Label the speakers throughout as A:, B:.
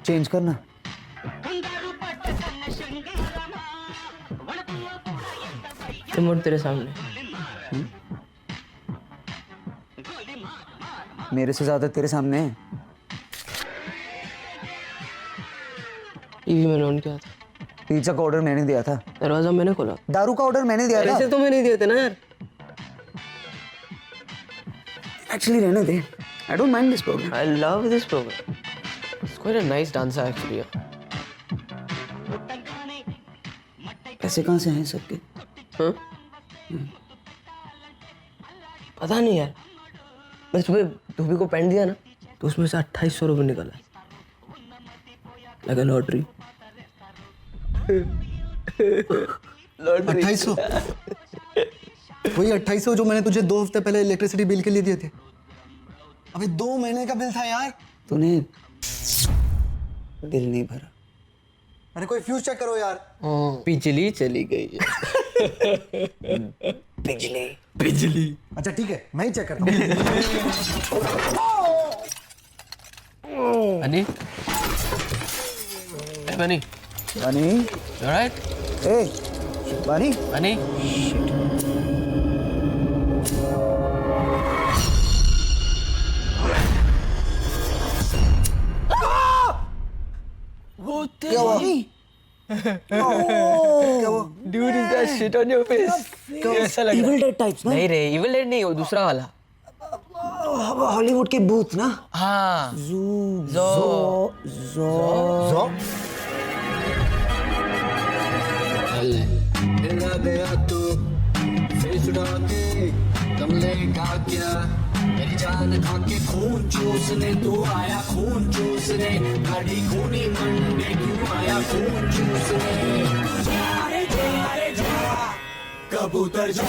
A: Change करना।
B: Remote तेरे सामने।
A: मेरे से ज्यादा तेरे सामने है।
B: टीवी मैंने ऑन किया था।
A: पिज्जा का ऑर्डर मैंने दिया था।
B: दरवाजा मैंने खोला।
A: दारू का ऑर्डर मैंने दिया था।
B: पैसे तो मैंने दिए थे ना यार।
A: एक्चुअली रहने दे। I don't mind this program.
B: I love this program. It's quite a nice dancer actually.
A: पैसे कहाँ से हैं सबके?
B: हाँ? पता नहीं यार। मैं सुबह धोबी को पेंट दिया ना, तो उसमें से 2800 रुपये निकला। लगा लॉटरी।
C: 2800? वही 2800 जो मैंने तुझे 2 हफ्ते पहले इलेक्ट्रिसिटी बिल के लिए दिए थे। अबे 2 महीने का बिल था यार।
A: तूने बिल नहीं भरा।
C: अरे कोई फ्यूज चेक करो यार।
B: बिजली चली गई है।
A: बिजली।
C: बिजली। अच्छा ठीक है, मैं ही चेक करता हूँ।
B: बनी? बनी?
A: बनी?
B: You alright?
A: ए, बनी?
B: बनी?
A: क्या हुआ? क्या हुआ?
B: Dude, is that shit on your face? कैसा लग रहा है?
A: Evil Dead types ना?
B: नहीं रे, Evil Dead नहीं, वो दूसरा वाला।
A: हॉलीवुड के भूत ना?
B: हाँ।
A: ज़ो।
D: मिला गया तू फेस उड़ा के कमले का क्या मेरी जान खा के खून चूसने तू आया खून चूसने गाड़ी खूनी मंडे क्यों आया खून चूसने जा रे जा कबूतर जा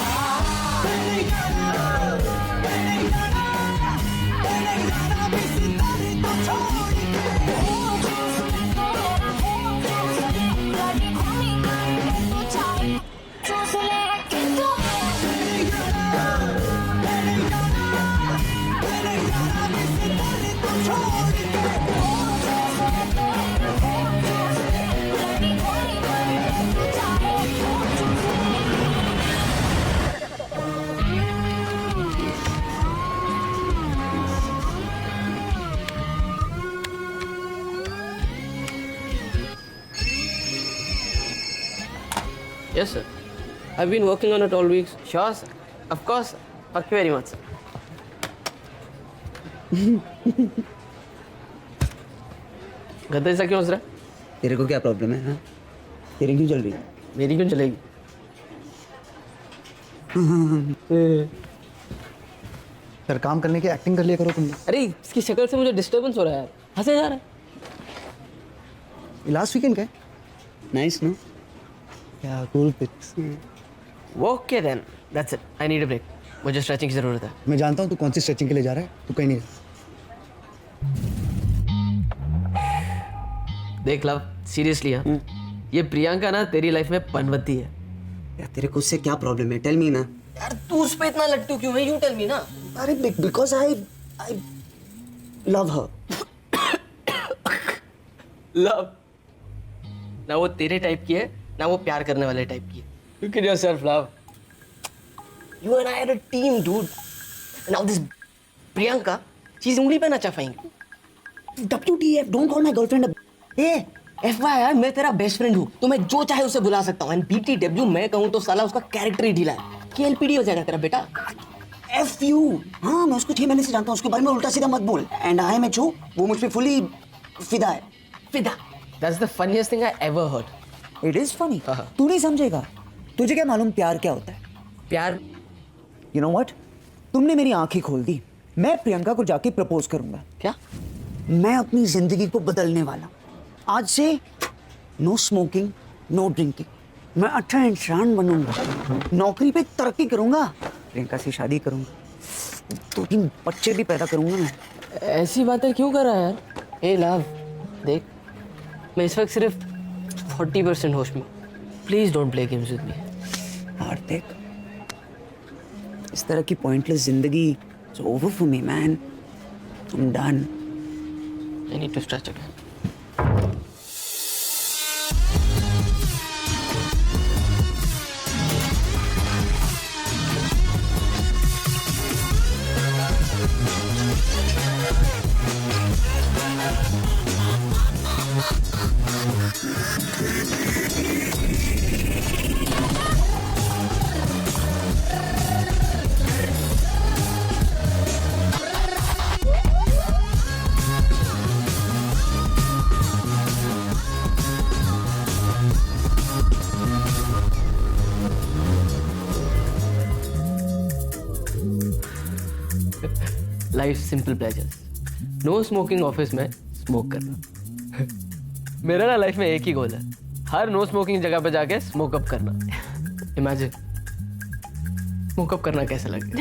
B: Yes, sir. I've been working on it all week. Sure, sir. Of course, sir. Thank you very much, sir. गद्दे से क्यों हंस रहा है?
A: तेरे को क्या प्रॉब्लम है? हाँ? तेरी क्यों चल रही है?
B: मेरी क्यों चलेगी?
C: सर काम करने की एक्टिंग कर लिया करो तुम।
B: अरे इसकी शक्ल से मुझे डिस्टर्बेंस हो रहा है यार। हंसे जा रहा है।
C: लास्ट वीकेंड का?
A: Nice no?
C: क्या cool pics.
B: Okay then. That's it. I need a break. मुझे स्ट्रेचिंग की जरूरत है।
C: मैं जानता हूँ तू कौन सी स्ट्रेचिंग के लिए जा रहा है, तू कहीं नहीं जा।
B: देख लव, सीरियसली हाँ, ये प्रियंका ना तेरी लाइफ में पनवती है।
A: यार तेरे को उससे क्या प्रॉब्लम है? टेल मी ना।
B: यार तू उस पे इतना लट्टू क्यों है? यू टेल मी ना।
A: अरे because I love her.
B: Love ना वो तेरे टाइप की है, ना वो प्यार करने वाले टाइप की है। Look at yourself, love. You and I are a team, dude. Now this Priyanka, she's उंगली पे नचा पाएंगी।
A: WTF, don't call my girlfriend a...
B: A, FYI, मैं तेरा बेस्ट फ्रेंड हूँ, तो मैं जो चाहे उसे बुला सकता हूँ। And BTW मैं कहूँ तो साला उसका कैरेक्टर ही ढीला है। KLPD हो जाएगा तेरा बेटा।
A: F you. हाँ मैं उसको 6 महीने से जानता हूँ, उसके बारे में उल्टा सीधा मत बोल। And I am HO, वो मुझ पे fully फिदा है।
B: फिदा। That's the funniest thing I ever heard.
A: It is funny.
B: हाँ।
A: तू नहीं समझेगा। तुझे क्या मालूम प्यार क्या होता है?
B: प्यार
A: You know what? तुमने मेरी आंखें खोल दी। मैं प्रियंका को जाके प्रपोज करूंगा।
B: क्या?
A: मैं अपनी जिंदगी को बदलने वाला हूं। आज से नो स्मोकिंग, नो ड्रिंकिंग। मैं अच्छा इंसान बनूंगा, नौकरी पे तरक्की करूंगा, प्रियंका से शादी करूंगा, 2-3 बच्चे भी पैदा करूंगा मैं।
B: ऐसी बातें क्यों कर रहा है यार? ए लव, देख मैं इस वक्त सिर्फ 40% होश में। Please don't play games with me.
A: और देख इस तरह की पॉइंटलेस जिंदगी it's over for me man. I am done.
B: I need to stretch again. Life simple pleasures. No smoking office में स्मोक करना. मेरा ना लाइफ में एक ही गोल है, हर नो स्मोकिंग जगह पे जाके स्मोक अप करना. इमेजिन स्मोक अप करना कैसा लगेगा.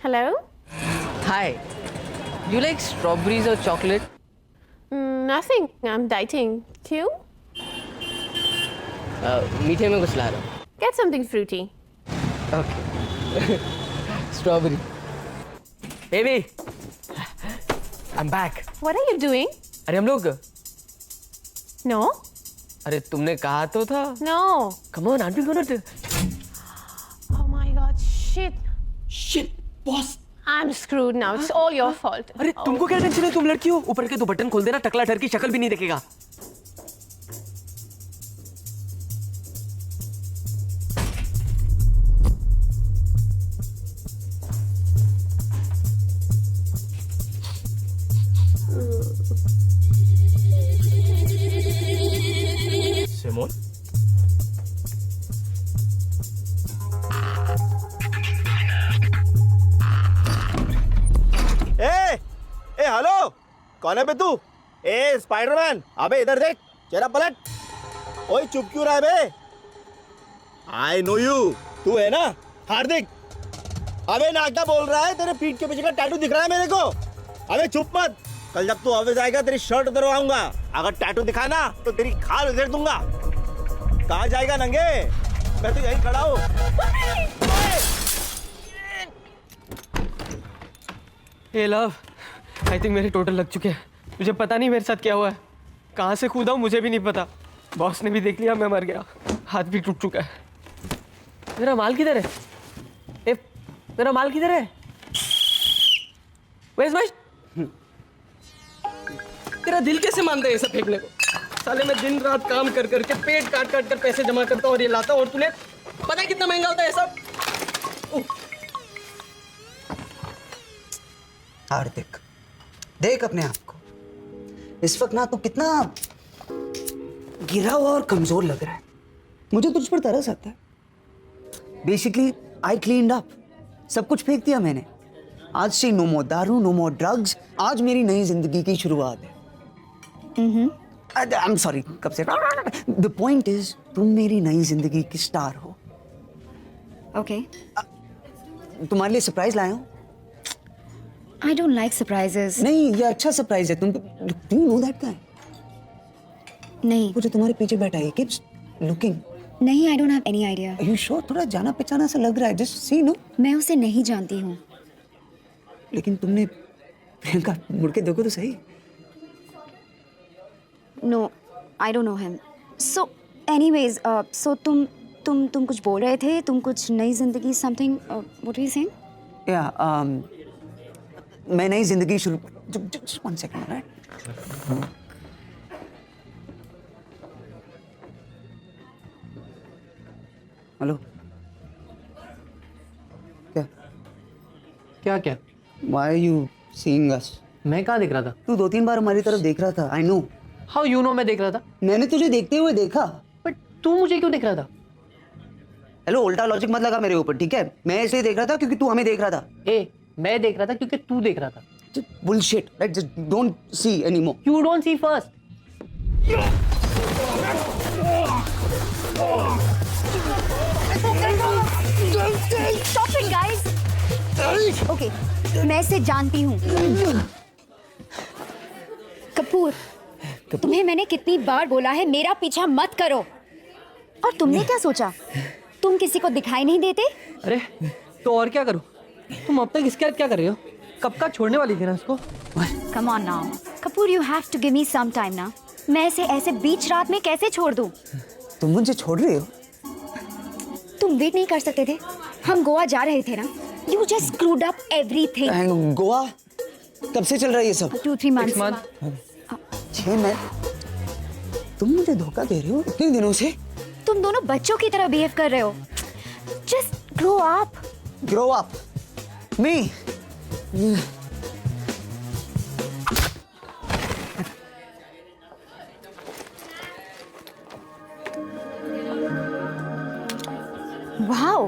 E: Hello?
B: Hi, you like strawberries और chocolate?
E: Nothing. I'm dieting. You?
B: मीठे में कुछ ला रहा हूँ.
E: Get something fruity.
B: Okay. Strawberry. Baby, I'm back.
E: What are you doing?
B: अरे हम लोग.
E: No?
B: अरे तुमने कहा तो था.
E: No.
B: Come on, aren't we gonna do?
E: Oh my god, shit.
B: Shit, boss.
E: I'm screwed now. It's all your fault.
B: अरे तुमको क्या टेंशन है, तुम लड़की हो. ऊपर के 2 बटन खोल देना, टकला ठर की शक्ल भी नहीं दिखेगा. सिमोन,
F: ए हेलो, कौन है बे तू? ए स्पाइडरमैन, अबे इधर देख, चेहरा पलट. ओए चुप क्यों रहा है बे? आई नो यू, तू है ना हार्दिक. अबे ना क्या बोल रहा है, तेरे पीठ के पीछे का टैटू दिख रहा है मेरे को. अबे चुप मत, कल जब तू ऑफिस आएगा तेरी शर्ट उतरवाऊंगा. अगर टैटू दिखा ना तो तेरी खाल उधेड़ दूंगा. कहाँ जाएगा नंगे? मैं तो यहीं खड़ा हूँ.
B: हे लव, आई थिंक मेरे टोटल लग चुके हैं. मुझे पता नहीं मेरे साथ क्या हुआ है, कहाँ से कूदा हूँ मुझे भी नहीं पता. बॉस ने भी देख लिया मैं मर गया, हाथ भी टूट चुका है. मेरा माल किधर है? ए, मेरा माल किधर है? Where's my... तेरा दिल कैसे मानता है ये सब फेंकने को? साले मैं दिन रात काम कर करके पेट काट काट कर पैसे जमा करता हूँ और ये लाता हूँ, और तूने पता है कितना महंगा होता है ये सब?
A: हार्दिक, देख अपने आप को. इस वक्त ना तू कितना गिरा हुआ और कमजोर लग रहा है. मुझे तुझ पर तरस आता है. बेसिकली आई क्लीन्ड अप, सब कुछ फेंक दिया मैंने. आज से नो मोर दारू, नो मोर ड्रग्स. आज मेरी नई जिंदगी की शुरुआत है. आई एम सॉरी, कब से. द पॉइंट इज, तुम मेरी नई जिंदगी की स्टार हो.
G: Okay.
A: तुम्हारे लिए सरप्राइज लाया हूँ.
G: I don't like surprises.
A: नहीं, ये अच्छा सरप्राइज है. तुम नो दैट गाय.
G: नहीं,
A: वो जो तुम्हारे पीछे बैठा है, कीप्स लुकिंग.
G: नहीं, I don't have any idea.
A: Are you sure? थोड़ा जाना पहचाना सा लग रहा है. Just see. नो,
G: मैं उसे नहीं जानती हूँ.
A: लेकिन तुमने प्रियंका मुड़ के देखो तो सही.
G: No, I don't know him. So, anyways, so तुम कुछ बोल रहे थे. तुम कुछ नई जिंदगी something. What were you saying?
A: या मैं नई जिंदगी शुरू. Just 1 second, right? हेलो. क्या
B: क्या क्या?
A: Why are you seeing us?
B: मैं कहाँ देख रहा था?
A: तू 2-3 बार हमारी तरफ देख रहा था. I know.
B: How you know मैं देख रहा था?
A: मैंने तुझे देखते हुए देखा.
B: बट तू मुझे क्यों देख रहा था?
A: हेलो, उल्टा लॉजिक मत लगा मेरे ऊपर, ठीक है? मैं ऐसे ही देख रहा था क्योंकि तू हमें देख रहा था.
B: ए, मैं देख रहा था क्योंकि तू देख रहा था.
A: Just bullshit, right? Just don't see anymore.
B: You don't see first.
G: Stop it, guys. Okay, मैं इसे जानती हूँ. कपूर, तुम्हें मैंने कितनी बार बोला है मेरा पीछा मत करो. और तुमने क्या सोचा? तुम किसी को दिखाई नहीं देते?
B: अरे तो और क्या करूं? तुम अब तक इसके साथ क्या कर रहे हो? कब का छोड़ने वाली थी ना इसको?
G: Come on now. Kapoor, you have to give me some time ना. मैं इसे ऐसे बीच रात में कैसे छोड़ दूं?
A: तुम मुझे छोड़ रही हो?
G: तुम वेट नहीं कर सकते थे? हम गोवा जा रहे थे ना? You just screwed up everything.
A: And Goa कब से चल रहा है ये सब?
G: 2-3 months.
B: month.
A: 6 महीने? तुम मुझे धोखा दे रही हो इतने दिनों से?
G: तुम दोनों बच्चों की तरह बिहेव कर रहे हो. Just grow up.
A: Grow up. Me.
G: Wow.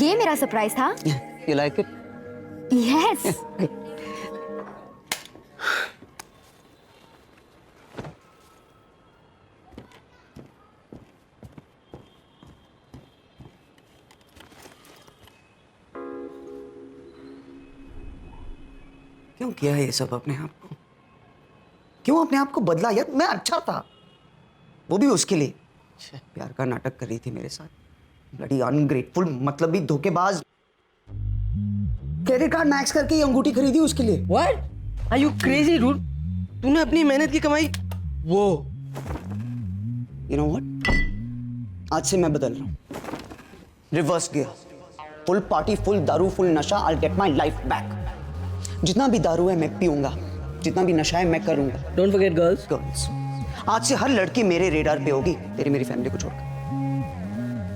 G: ये मेरा सरप्राइज था.
A: You like it?
G: Yes.
A: क्यों किया ये सब अपने आप को? क्यों अपने आप को बदला यार? मैं अच्छा था, वो भी उसके लिए. प्यार का नाटक कर रही थी मेरे साथ. ब्लडी अनग्रेटफुल, मतलब भी धोखेबाज. क्रेडिट कार्ड मैक्स करके ये अंगूठी खरीदी उसके लिए.
B: What? Are you crazy, dude? तूने अपनी मेहनत की कमाई वो.
A: You know what? आज से मैं बदल रहा हूँ. Reverse gear. Full party, full दारू, फुल नशा. I'll get my life back. जितना भी दारू है मैं पीऊंगा, जितना भी नशा है मैं करूंगा.
B: Don't forget girls.
A: गर्ल्स, आज से हर लड़की मेरे रेडार पे होगी, तेरी मेरी फैमिली को छोड़कर.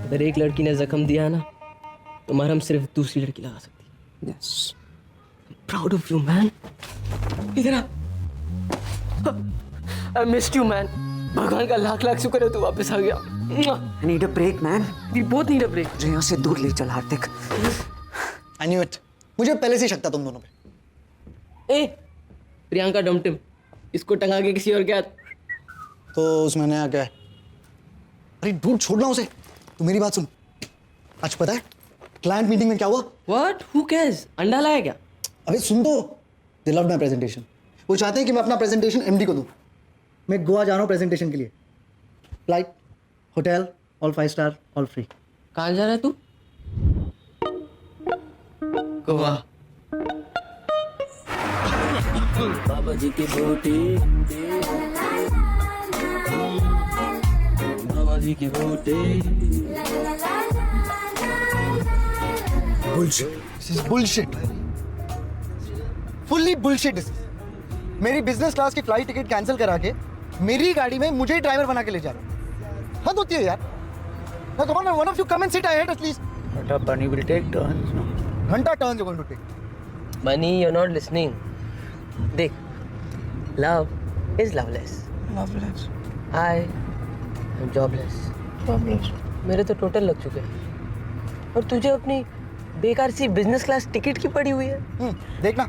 B: अगर एक लड़की ने जख्म दिया है ना, तो मरहम सिर्फ दूसरी लड़की लगा सकती है.
A: Yes.
B: Proud of you, man. इधर आ. I missed you, man. भगवान का लाख लाख शुक्र है तू वापस आ गया.
A: I need a break, man.
B: We both need a break.
A: यहाँ से दूर ले चल हार्दिक.
C: I knew it. मुझे पहले से ही शक था तुम दोनों पे.
B: ए, प्रियंका डमटिम, इसको टंगा के किसी और के हाथ.
C: तो उसमें नया क्या है? अरे डूड, छोड़ना उसे. तू मेरी बात सुन. आज पता है क्लाइंट मीटिंग में क्या हुआ?
B: What? Who cares? अंडा लाया क्या?
C: अबे सुन तो. They loved my presentation. वो चाहते हैं कि मैं अपना प्रेजेंटेशन एमडी को दूं. मैं गोवा जा रहा हूँ प्रेजेंटेशन के लिए. Flight, hotel, all 5 star, all free.
B: कहाँ जा रहा है तू? गोवा. बाबा जी की बूटी, बाबा जी की बूटी.
C: Bullshit. This is bullshit. Fully bullshit. This is. मेरी बिजनेस क्लास की फ्लाइट टिकट कैंसिल करा के मेरी गाड़ी में मुझे ही ड्राइवर बना के ले जा रहा हूँ. हद होती है यार. Now come on, one of you come and sit ahead at least.
A: But Bunny will take turns. No?
C: घंटा turns you're going to take.
B: Bunny, you're not listening. देख, love is loveless.
A: Loveless.
B: I am jobless.
A: Loveless.
B: मेरे तो total लग चुके हैं. और तुझे अपनी बेकार सी बिजनेस क्लास टिकट की पड़ी हुई है.
C: देखना.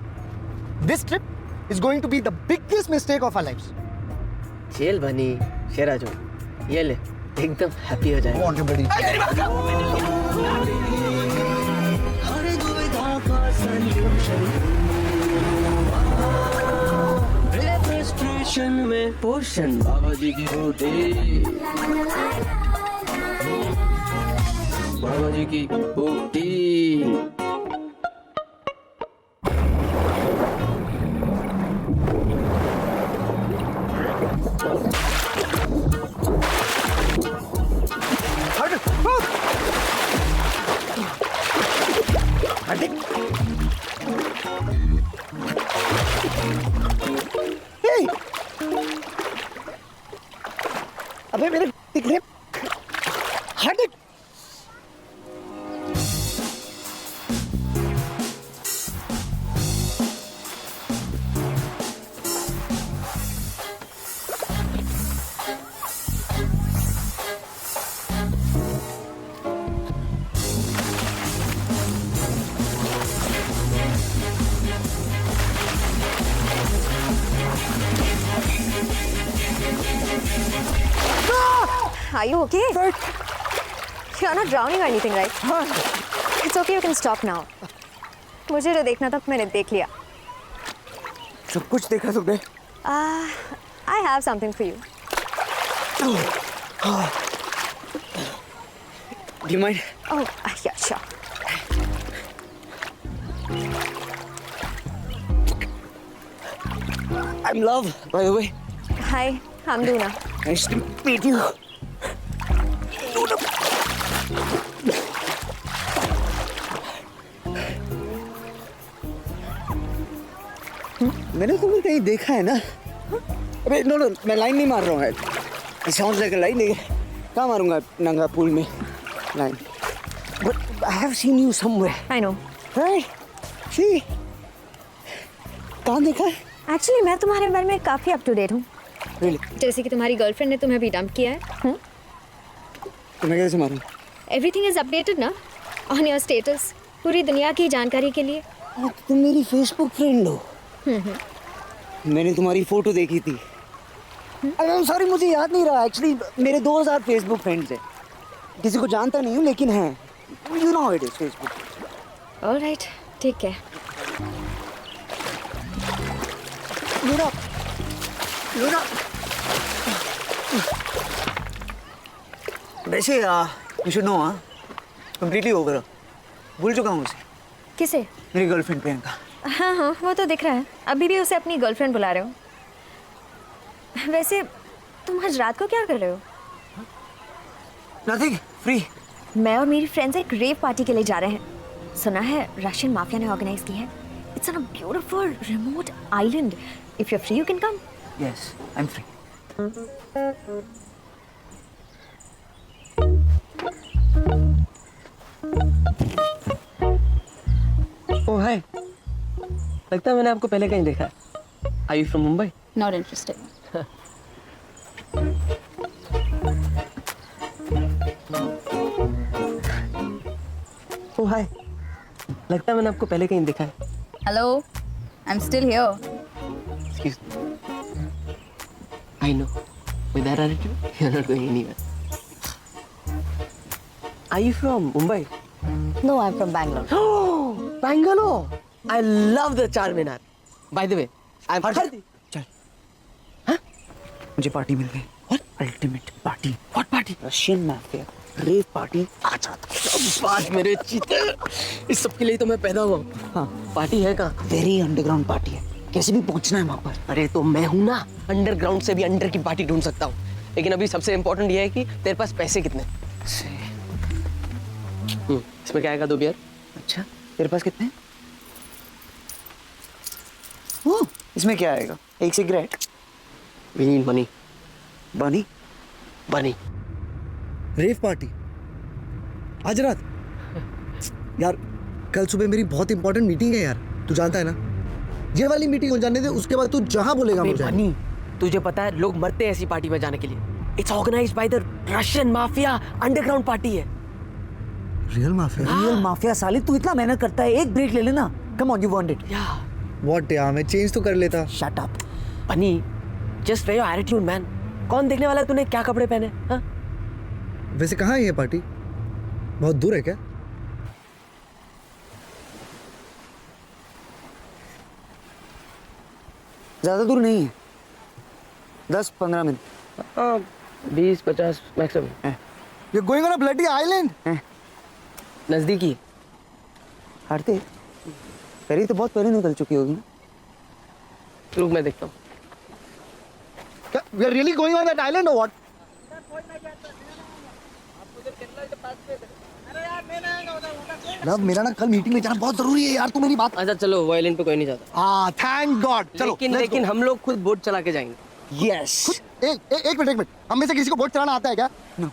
C: This trip is going to be the biggest mistake of our lives.
B: चल बनी, शेरा जो, ये ले, एकदम हैप्पी हो जाएगा.
C: Want you bloody.
B: फ्रस्ट्रेशन में पोषण बाबा जी की बूटी, बाबा जी की बूटी.
A: अबे मेरे दिखने हार्दिक.
G: Are you okay? You're not drowning or anything, right? It's okay, you can stop now. मुझे जो देखना था मैंने देख लिया.
A: सब कुछ देखा तुमने?
G: I have something for you.
A: Do you mind?
G: Oh, yeah, sure.
A: I'm Love, by the way.
G: Hi, I'm Luna.
A: Nice to meet you. Luna. मैंने तुम्हें कहीं देखा है ना? अबे नो नो, मैं लाइन नहीं मार रहा हूँ. It sounds like a line. कहाँ मारूँगा नंगा पूल में line? But I have seen you somewhere.
G: I know.
A: Right? See? कहाँ देखा है?
G: एक्चुअली मैं तुम्हारे बारे में काफ़ी अप टू डेट हूँ.
A: Really?
G: जैसे कि तुम्हारी गर्लफ्रेंड ने तुम्हें भी डंप किया है.
A: तो मैं कैसे मारूँ?
G: एवरीथिंग इज अपडेटेड ना ऑन योर स्टेटस, पूरी दुनिया की जानकारी के लिए.
A: तुम मेरी फेसबुक फ्रेंड हो. मैंने तुम्हारी फोटो देखी थी. अरे सॉरी, मुझे याद नहीं रहा. एक्चुअली मेरे 2000 फेसबुक फ्रेंड्स हैं. किसी को जानता नहीं हूँ लेकिन हैं. You know how it is Facebook.
G: Alright, ठीक है.
A: Luna, Luna. वैसे you should know, completely over. भूल चुका हूँ उसे.
G: किसे?
A: मेरी गर्लफ्रेंड प्रियंका.
G: हाँ हाँ, वो तो दिख रहा है. अभी भी उसे अपनी गर्लफ्रेंड बुला रहे हो. वैसे तुम आज रात को क्या कर रहे हो?
A: Nothing, free.
G: मैं और मेरी फ्रेंड्स एक रेव पार्टी के लिए जा रहे हैं. सुना है रशियन माफिया ने ऑर्गेनाइज की है. It's on a beautiful remote island. If you are free you can come.
A: Yes, I am free.
B: Oh hi, लगता है मैंने आपको पहले कहीं देखा है. Are you from Mumbai?
G: Not interested.
B: Oh hi, लगता है मैंने आपको पहले कहीं देखा है.
G: Hello, I am still here.
B: Excuse me. I know. With that attitude, you're not going anywhere. Are you from Mumbai?
G: No, I am from Bangalore.
B: Oh, Bangalore. I love the Charminar. By the way, I'm Hardi.
A: चल. मुझे party मिल गई. What? Ultimate party.
B: What party?
A: Russian mafia rave party. अच्छा,
B: बात मेरे चीते. इस सब के लिए तो मैं पैदा हुआ हूँ.
A: हाँ.
B: पार्टी है कहाँ?
A: वेरी अंडरग्राउंड पार्टी है. कैसे भी पहुंचना है वहां पर.
B: अरे तो मैं हूँ ना, अंडरग्राउंड से भी अंडर की पार्टी ढूंढ सकता हूँ. लेकिन अभी सबसे इम्पोर्टेंट ये है कि तेरे पास पैसे कितने. इसमें क्या आएगा? 2 बियर.
A: अच्छा, तेरे पास कितने हैं? ओह, इसमें क्या आएगा? एक सिगरेट.
B: We need money.
A: बनी.
B: Money.
C: रेव पार्टी आज रात. यार कल सुबह मेरी बहुत इंपॉर्टेंट मीटिंग है यार. तू जानता है ना, ये वाली मीटिंग हो जाने दे, उसके बाद तू जहां बोलेगा मुझे.
B: बनी, तुझे पता है लोग मरते हैं ऐसी पार्टी में जाने के लिए. It's organised by the Russian mafia. Underground party है.
C: Real mafia.
A: रियल माफिया साले. तू इतना मेहनत करता है, एक ब्रेक ले लेना. Come on, you want it.
B: Yeah
C: what यार, मैं चेंज तो कर लेता.
A: Shut up.
B: Bunny, just wear your attitude man. कौन देखने वाला है तूने क्या कपड़े पहने? हाँ,
C: वैसे कहाँ है ये पार्टी? बहुत दूर है क्या?
A: ज्यादा दूर नहीं है. 10-15 minute.
B: 20-50 maximum.
C: You're going on a bloody island.
B: नजदीकी.
A: हारते पहले तो बहुत पहले निकल चुकी होगी ना.
B: रुक मैं देखता हूँ.
C: We are really going on that island or what? Love, मेरा ना कल मीटिंग में जाना बहुत जरूरी है यार. तू मेरी बात.
B: अच्छा चलो, वो आइलैंड पे कोई नहीं जाता.
C: हाँ, थैंक गॉड. चलो
B: लेकिन हम लोग खुद बोट चला के जाएंगे.
A: यस.
C: एक मिनट. हम में से किसी को बोट चलाना आता है क्या?
A: No.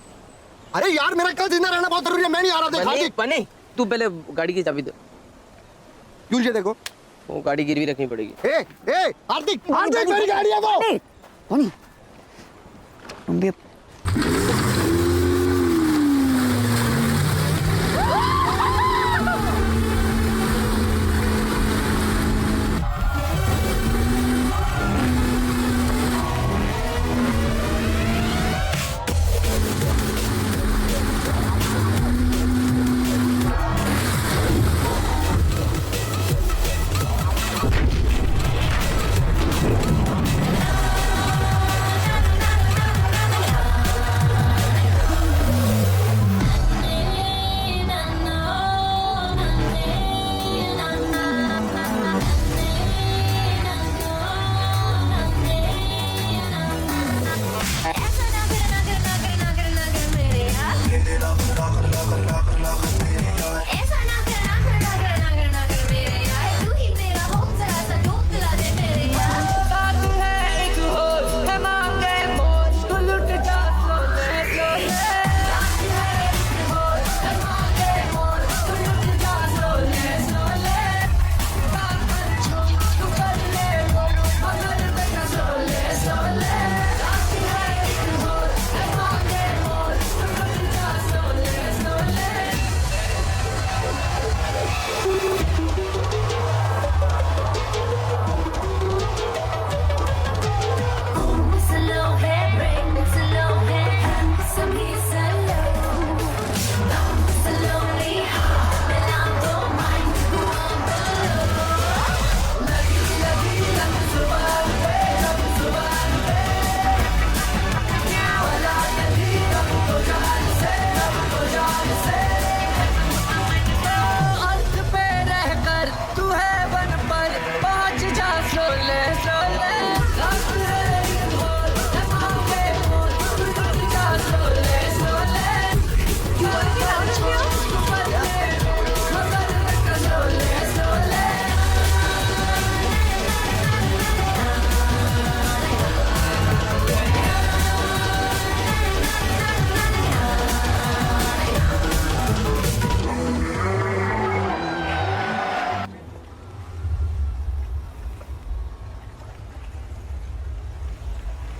C: अरे यार, मेरा कल जिंदा रहना बहुत जरूरी है. मैं नहीं आ रहा. देख
B: बनी,
C: हार्दिक,
B: बनी, तू पहले गाड़ी की चाबी दे.
C: यूं ये देखो.
B: वो गाड़ी गिरवी रखनी पड़ेगी.
C: हार्दिक, मेरी गाड़ी है वो.
A: बनी. हम भी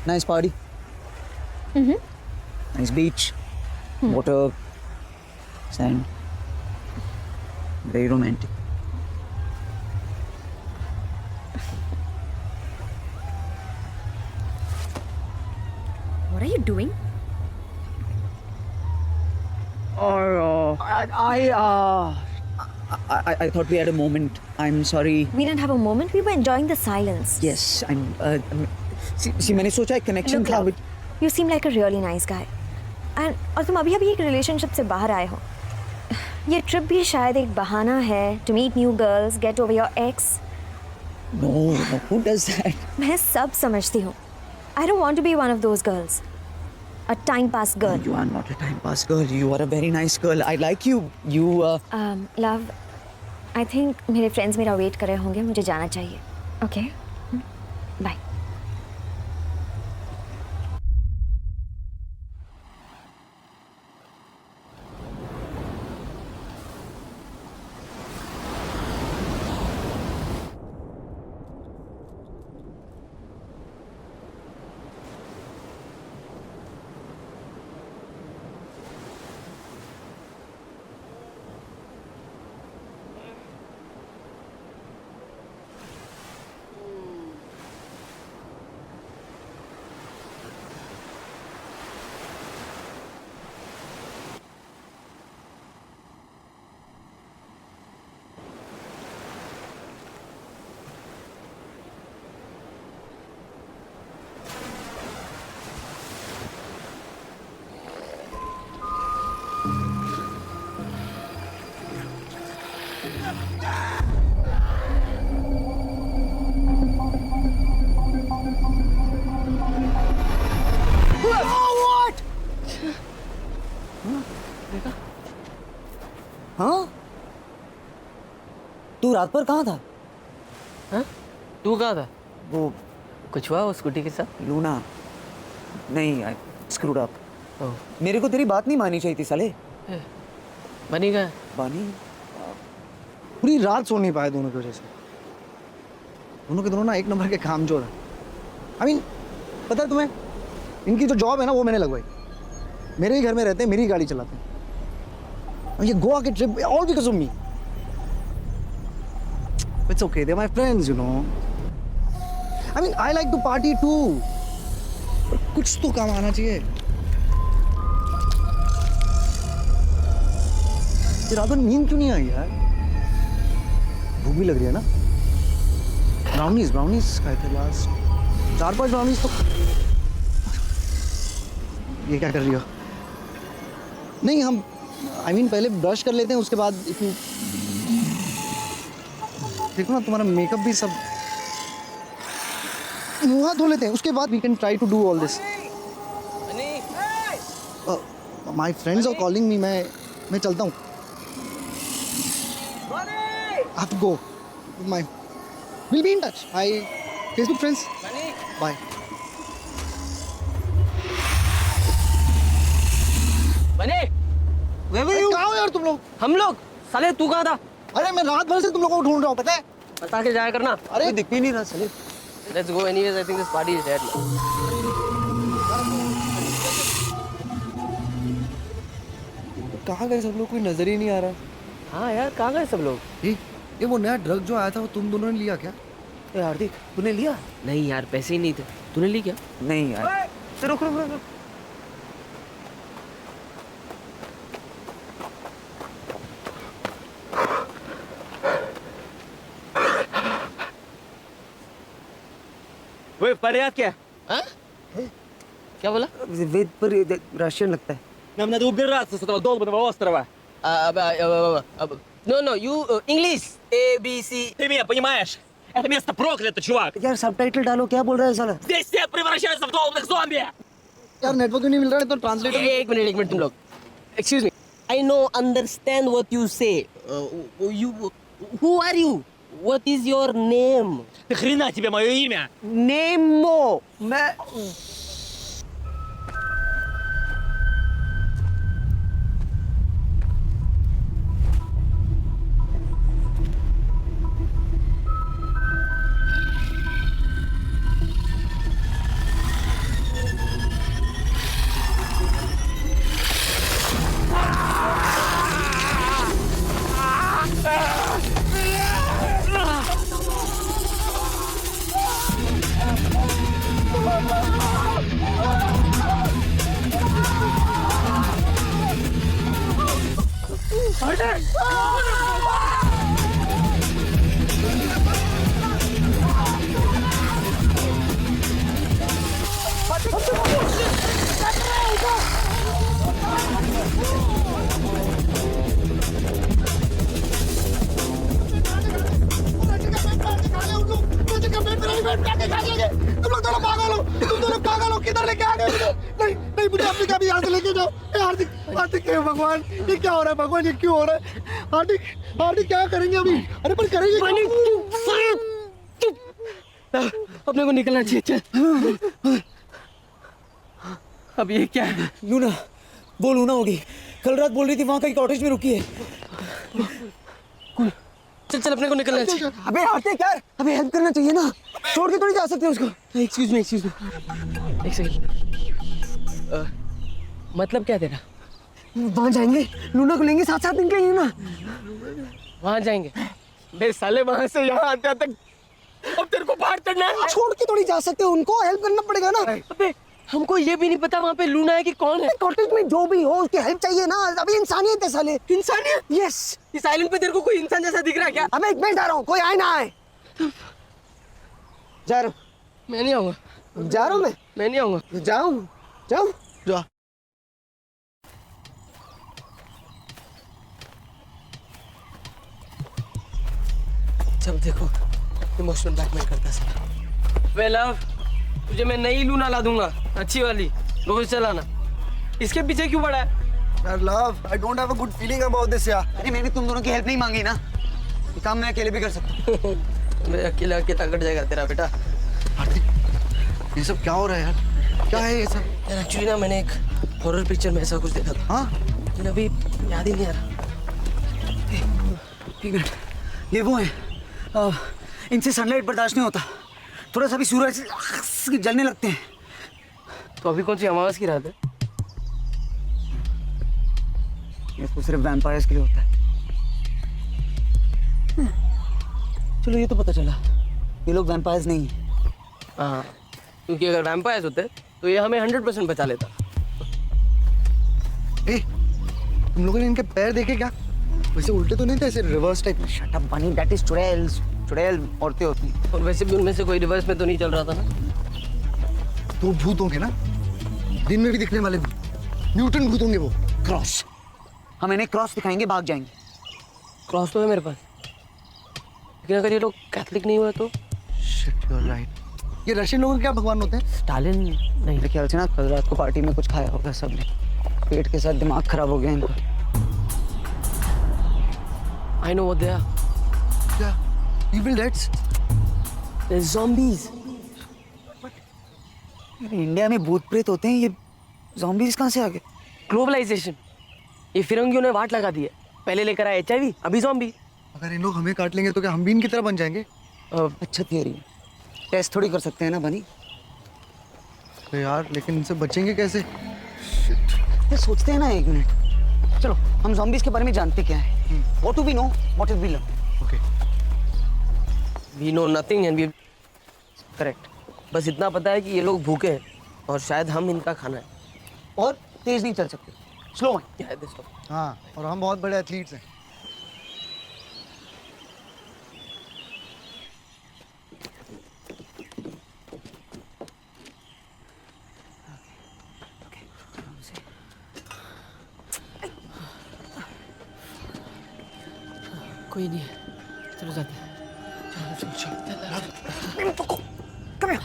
A: Nice party. Nice beach. Water. Sand. Very romantic.
G: What are you doing?
A: I thought we had a moment. I'm sorry.
G: We didn't have a moment. We were enjoying the silence.
A: Yes, see, मैंने सोचा एक connection
G: Look,
A: था.
G: love, you seem like a really nice guy. And और तुम अभी एक relationship से बाहर आए हो. ये ट्रिप भी शायद एक बहाना है to meet new girls, get over your ex.
A: No, who does that?
G: मैं सब समझती हूँ. I don't want to be one of those girls. A time pass girl.
A: You are not a time pass girl. You are a very nice girl. I like you. You.
G: Love, I think मेरे friends मेरा wait कर रहे होंगे. मुझे जाना चाहिए. Okay? Bye.
A: हाँ? तू रात पर कहाँ था?
B: हाँ? तू कहाँ था?
A: वो
B: कुछ हुआ वो स्कूटी के साथ?
A: लूना नहीं, आई स्क्रूड अप.
B: ओह,
A: मेरे को तेरी बात नहीं मानी चाहिए थी साले.
B: बनी गया?
A: बानी.
C: पूरी रात सो नहीं पाए दोनों की वजह से. दोनों के दोनों ना एक नंबर के कामचोर हैं. आई मीन पता है तुम्हें, इनकी जो जॉब है ना वो मैंने लगवाई. मेरे ही घर में रहते हैं, मेरी गाड़ी चलाते हैं. और ये गोवा की trip all because of me. It's okay, they are my friends, you know. I mean I like to party too. कुछ तो काम आना चाहिए. ये रात में नींद क्यों नहीं आई यार? भूख भी लग रही है ना. ब्राउनीज खाए थे लास्ट. 4-5 ब्राउनीज तो. ये क्या कर रही हो? नहीं, हम आई मीन पहले ब्रश कर लेते हैं, उसके बाद इतनी देखो ना तुम्हारा मेकअप भी सब. मुँह हाथ धो लेते हैं, उसके बाद we can try to do all this. My friends are calling me. मैं चलता हूँ. I have to go. We'll be in touch. Hi, Facebook friends. Bye.
B: बने?
C: कहाँ हो यार तुम लोग?
B: हम लोग? साले तू कहाँ था?
C: अरे मैं रात भर से तुम लोगों को ढूंढ रहा हूँ, पता है?
B: बता के जाया करना.
C: अरे
A: दिख भी नहीं रहा साले.
B: Let's go anyways. I think this party is dead now.
C: कहाँ गए सब लोग? कोई नजर ही नहीं आ रहा.
B: हाँ यार, कहाँ गए सब लोग?
C: ये वो नया ड्रग जो आया था वो तुम दोनों ने लिया क्या?
A: ए हार्दिक, तूने लिया?
B: नहीं यार, पैसे ही नहीं थे. तूने ली क्या?
A: नहीं यार. रुक.
F: वे फरियाद क्या?
B: हाँ? क्या बोला?
A: वेद पर रशियन लगता है.
F: Нам надо убираться с этого долбанного острова.
B: No, you English A B C.
F: Ты меня понимаешь? Это место проклято, чувак.
A: यार सबटाइटल डालो. क्या बोल रहा है साला?
F: Здесь все превращаются в долбанных зомби.
C: यार नेटवर्क नहीं मिल रहा है तो ट्रांसलेटर.
B: एक मिनट तुम लोग. Excuse me. I know, understand what you say. Who are you? What is your name?
F: Ты хрена тебе мое имя?
A: Nemo. मैं
C: तुम लोग दोनों पागल हो, तुम दोनों पागल हो, किधर लेके आ गए मुझे? नहीं नहीं, मुझे अपनी कभी यहाँ से लेके जाओ। ए हार्दिक, हार्दिक, हे भगवान, ये क्या हो रहा है भगवान, ये क्यों हो रहा है? हार्दिक, हार्दिक, क्या करेंगे अभी? अरे पर करेंगे क्या?
B: अपने को निकलना चाहिए, चल। अब ये क्या है?
A: लूना, वो लूना होगी। कल रात बोल रही थी वहाँ कहीं कॉटेज में रुकी है।
B: चल चल, अपने को निकलना चाहिए।
A: अबे हार्दिक यार, अबे हेल्प करना चाहिए ना, छोड़ के थोड़ी जा सकते उसको।
B: एक्सक्यूज मी, एक सेकंड। मतलब क्या तेरा?
A: वहाँ जाएंगे, लूना को लेंगे, साथ साथ निकलेंगे ना।
B: वहां जाएंगे? बे साले, वहां से यहाँ आते आते अब तेरे को बाहर करना है।
A: छोड़ के थोड़ी जा सकते, उनको हेल्प करना पड़ेगा ना।
B: अबे हमको ये भी नहीं पता वहाँ पे लूना है कि कौन है।
A: कॉटेज में जो भी हो उसकी हेल्प चाहिए ना, अभी इंसानियत है साले।
B: इंसानियत?
A: यस।
B: इस आइलैंड पे तेरे को कोई इंसान जैसा दिख रहा है क्या?
A: अबे मैं जा रहा हूँ, कोई आए ना आए। जा रहा
B: मैं नहीं आऊंगा,
A: हूँ, जा रहा हूँ
B: मैं नहीं आऊंगा।
A: जाऊँ, जाऊँ।
C: जा।
B: जब देखो इमोशनल ब्लैकमेल करता है। वे लव, तुझे मैं नई लूना ला दूंगा, अच्छी वाली, रोज चलाना। इसके पीछे क्यों पड़ा है?
C: यार love, I don't have a good feeling about this यार।
A: अरे मैंने तुम दोनों की हेल्प नहीं मांगी ना, ये काम मैं अकेले भी कर सकता हूँ।
B: मैं अकेला अकेला कट जाएगा तेरा बेटा।
C: हार्दिक, ये सब क्या हो रहा है यार? क्या है ये सब?
B: यार एक्चुअली ना, मैंने एक हॉरर पिक्चर में ऐसा कुछ देखा था।
C: हाँ?
B: लेकिन अभी याद ही नहीं आ रहा।
A: एक मिनट, ये वो है, इनसे सनलाइट बर्दाश्त नहीं होता, थोड़ा सा भी सूरज से जलने लगते हैं।
B: तो अभी कौन सी अमावस की रात है?
A: ये तो सिर्फ वैम्पायर्स के लिए होता है। चलो ये तो पता चला, ये लोग वैम्पायर्स नहीं है।
B: हाँ, क्योंकि अगर वैम्पायर्स होते तो ये हमें 100% बचा लेता।
C: ए, तुम लोगों ने इनके पैर देखे क्या? वैसे उल्टे तो नहीं थे, ऐसे रिवर्स टाइप।
A: शट अप बनी, दैट इज चुड़ैल्स, चुड़ैल औरतें होती हैं।
B: और वैसे भी उनमें से कोई रिवर्स में तो नहीं चल रहा था ना।
C: तो भूत होंगे ना, दिन में भी दिखने वाले भी, म्यूटेंट भूत होंगे वो।
A: क्रॉस, हम इन्हें क्रॉस दिखाएंगे, भाग जाएंगे।
B: क्रॉस तो है मेरे पास, लेकिन अगर ये लोग कैथलिक नहीं हुए तो?
C: Shit, you are right. ये रशियन लोगों के क्या भगवान होते हैं?
B: स्टालिन नहीं।
A: मेरे ख्याल से ना कल रात को पार्टी में कुछ खाया होगा सबने, पेट के साथ दिमाग खराब हो गया इनका।
B: I know what they are.
C: क्या? Evil Deads?
B: They're zombies.
A: India में भूत प्रेत होते हैं, ये ज़ॉम्बीज़ कहाँ से आ गए?
B: ग्लोबलाइजेशन, ये फिरंगियों ने वाट लगा दी है। पहले लेकर आए HIV, अभी ज़ॉम्बी।
C: अगर इन लोग हमें काट लेंगे तो क्या हम भी इनकी तरह बन जाएंगे?
A: अच्छा थियरी है, टेस्ट थोड़ी कर सकते हैं ना बनी।
C: तो यार लेकिन इनसे बचेंगे कैसे?
A: ये सोचते हैं ना, एक मिनट, चलो हम ज़ॉम्बीज़ के बारे में जानते क्या है। What do we know? What have we learned?
C: Okay.
B: We know nothing and we correct. बस इतना पता है कि ये लोग भूखे हैं और शायद हम इनका खाना है।
A: और तेज नहीं चल सकते, स्लो है।
B: क्या है दोस्तों?
C: हाँ, और हम बहुत बड़े एथलीट्स हैं।
B: कोई नहीं है, चलो जाते हैं। चलो चलो चलो।
A: Come here.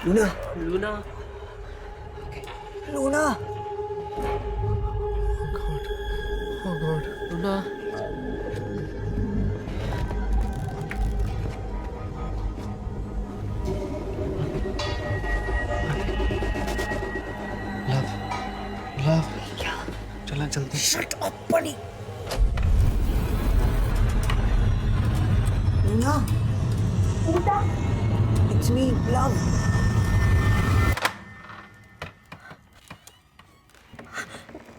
A: Luna,
B: Luna,
A: Luna,
C: Oh God.
B: Luna.
C: Love, love. क्या? चलना जल्दी।
A: Shut up, bunny. Luna. It's me, love.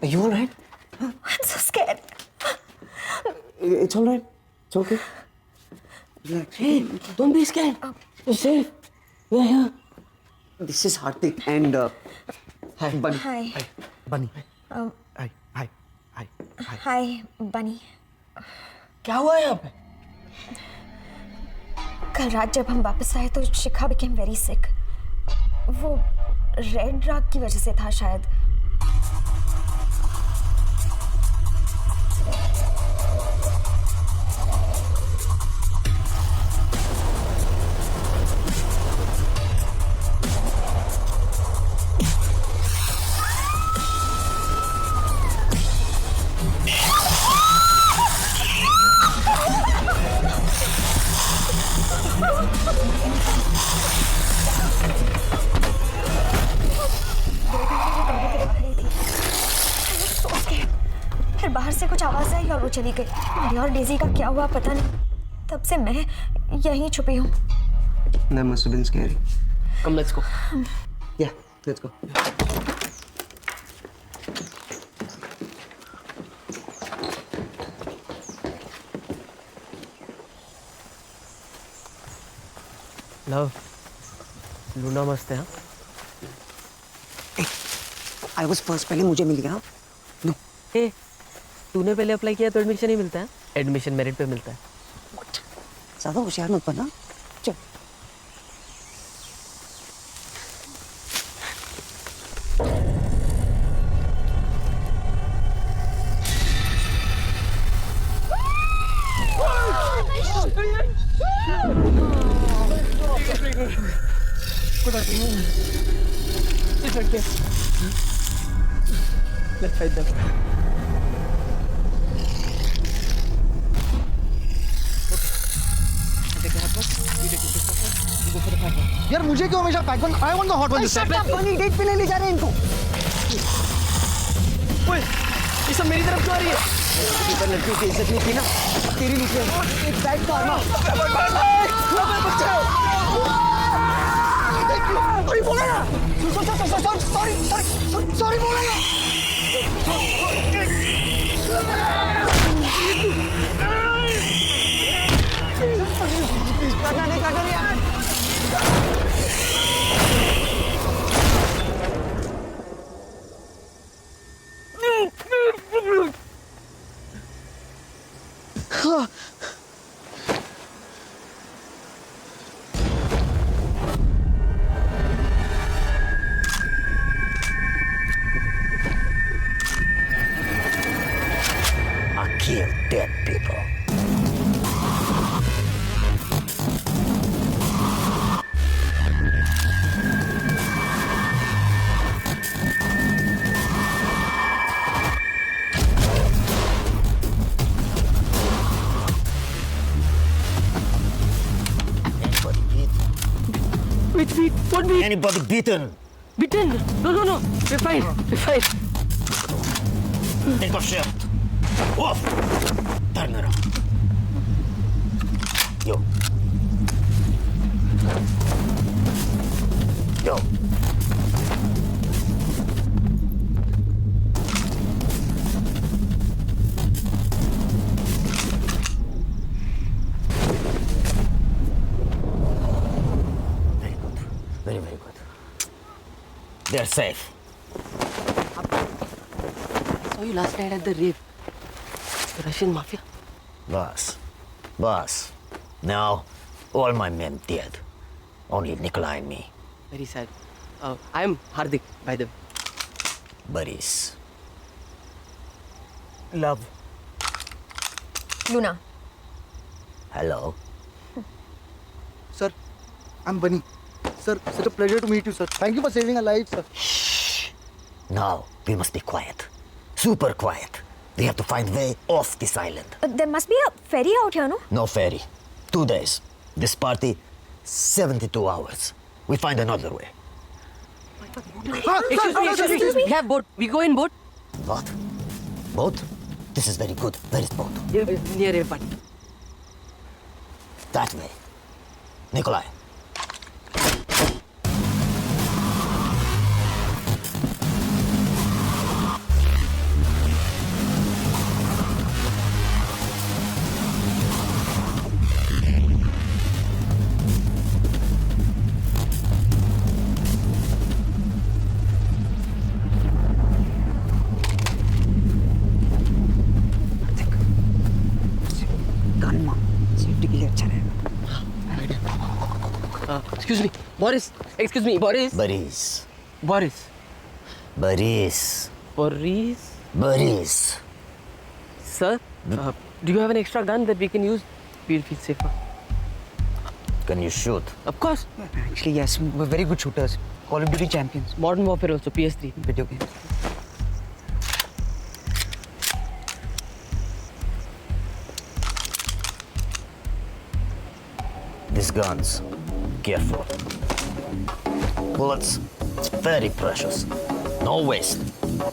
A: Are you alright?
G: I'm so scared.
A: It's alright. It's okay. Relax.
B: Hey, don't be scared. You're safe. We're here.
A: This is Hardik and Bunny.
G: Hi.
C: Bunny. Hi. Hi. Hi. Hi.
G: Hi, Bunny.
B: क्या हुआ यहाँ पे?
G: कल रात जब हम वापस आए तो शिखा became very sick. वो रेड ड्रग की वजह से था शायद. फिर बाहर से कुछ आवाज आई और वो चली गई. मुझे और डेजी का क्या हुआ पता नहीं. तब से मैं यहीं छुपी हूँ.
A: That must have been scary.
B: Come, let's go.
A: Yeah, let's go.
B: Love. Luna मस्त है हाँ?
A: I was first. पहले मुझे मिल गया. No.
B: ए, तूने पहले अप्लाई किया तो एडमिशन ही मिलता है? एडमिशन मेरिट पे मिलता है.
A: ज़्यादा होशियार मत बना. चल.
B: Let's fight them.
C: यार मुझे क्यों हमेशा pack one? I want the hot one this time.
A: पानी डेट पे ले जा रहे हैं इनको.
B: ओए, ये सब मेरी तरफ क्यों आ रही है?
A: पर लड़की की इज्जत नहीं की ना. तेरी नीचे एक बैग मारना. सॉरी बोला ना. सॉरी बोला ना. काटा नहीं यार.
H: I kill dead people.
B: Which beat? What beat?
H: Anybody beaten?
B: Beaten? No. We're fine. We're fine.
H: Take off shift. Off. Turn around. Yo. Yo. Very good. Very, very good. They're safe.
B: Saw you last night at the rave. The Russian mafia.
H: Boss. Now, all my men dead. Only Nikolai and me.
B: Very sad. I'm Hardik, by the way.
H: Boris.
C: Love.
G: Luna.
H: Hello.
C: Sir, I'm Bunny. Sir, such a pleasure to meet you, sir. Thank you for saving our lives, sir.
H: Now, we must be quiet. Super quiet. We have to find way off this island.
G: There must be a ferry out here, no?
H: No ferry. 2 days. This party, 72 hours. We find another way.
B: Excuse me. We have boat. We go in boat.
H: What? Boat? This is very good. Where is boat?
B: Near a party.
H: That way. Nikolai.
A: Gun मार safety के लिए अच्छा रहेगा.
B: Excuse me, Boris. Excuse me, Boris.
H: Boris.
B: Boris.
H: Boris.
B: Boris.
H: Boris.
B: Sir, do you have an extra gun that we can use? We'll feel safer.
H: Can you shoot?
B: Of course.
A: Actually, yes, we're very good shooters. Call of Duty champions.
B: Modern Warfare also, PS3.
A: Video games.
H: These guns, careful. Bullets, very precious. No waste.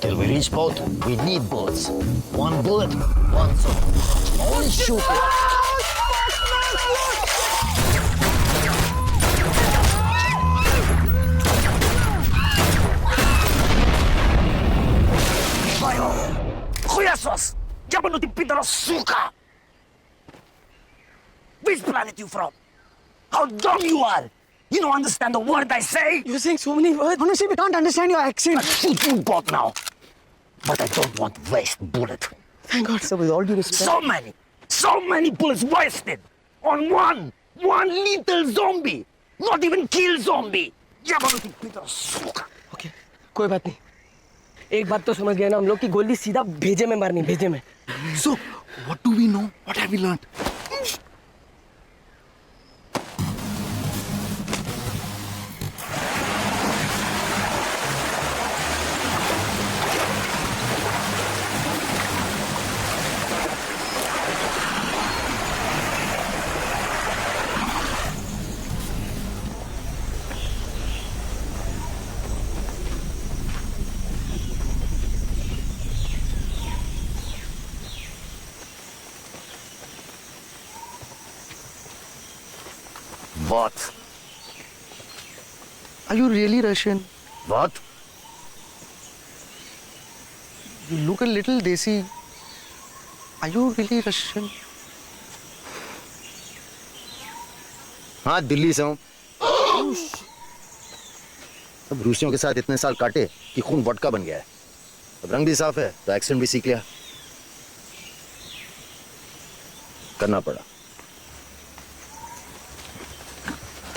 H: Till we reach boat, we need bullets. One bullet, one zone. Only shoot it.
I: Хуясос! Ябанутый пидорас, сука! Which planet you from? How dumb you are! You don't understand the word I say?
B: You're saying so many words.
A: Honestly, we can't understand your accent.
I: Shoot you both now! But I don't want waste bullet.
B: Thank God.
A: So with all due respect,
I: So many bullets wasted on one little zombie. Not even kill zombie. Ябанутый пидорас, сука!
B: Okay, कोई बात नहीं. एक बात तो समझ गए ना हम लोग कि गोली सीधा भेजे में मारनी, भेजे में.
C: So, what do we know? What have we learned?
H: What?
C: Are you really Russian?
H: What?
C: You look a little desi. Are you really Russian?
H: हाँ, दिल्ली से हूँ. अब रूसियों के साथ इतने साल काटे कि खून वोडका बन गया है. अब रंग भी साफ है तो एक्सेंट भी सीख लिया. करना पड़ा.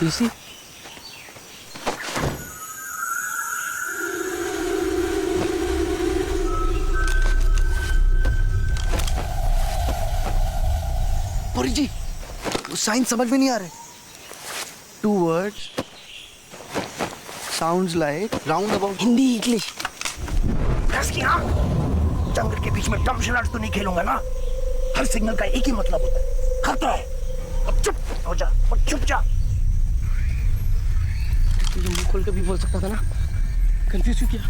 B: देसी.
C: परी जी, वो साइन समझ में नहीं आ रहे. 2 words. Sounds like roundabout.
B: Hindi, English.
I: जंगल के बीच में डम शराट तो नहीं खेलूंगा ना. हर सिग्नल का एक ही मतलब होता है, खतरा है. अब चुप हो जा और चुप जा.
B: तुझे मुंह खोल के भी बोल सकता था ना. कंफ्यूज क्यों किया?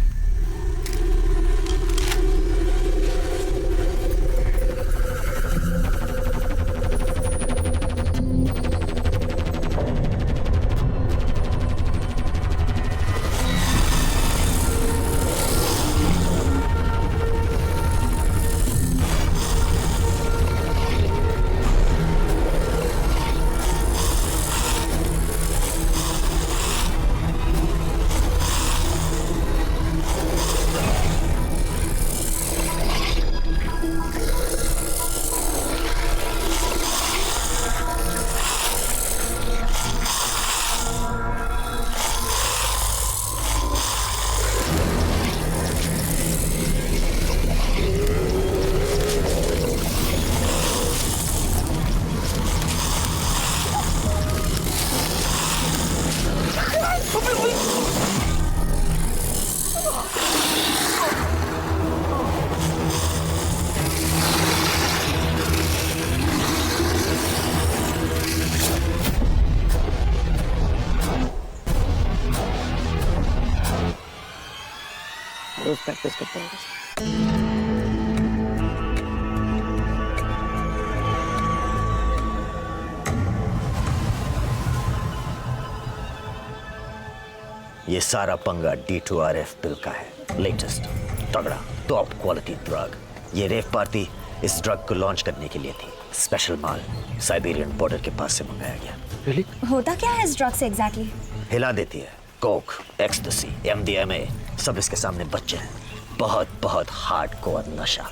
B: रोज प्रैक्टिस करता हूँ.
H: ये सारा पंगा D2RF पिल का है, लेटेस्ट तगड़ा टॉप क्वालिटी ड्रग। ये रेव पार्टी इस ड्रग को लॉन्च करने के लिए थी। स्पेशल माल साइबेरियन बॉर्डर के पास से मंगाया गया।
G: होता क्या है इस ड्रग से एग्जैक्टली?
H: हिला देती है। कोक, एक्सटेसी, MDMA सब इसके सामने बच्चे हैं। बहुत बहुत हार्डकोर नशा,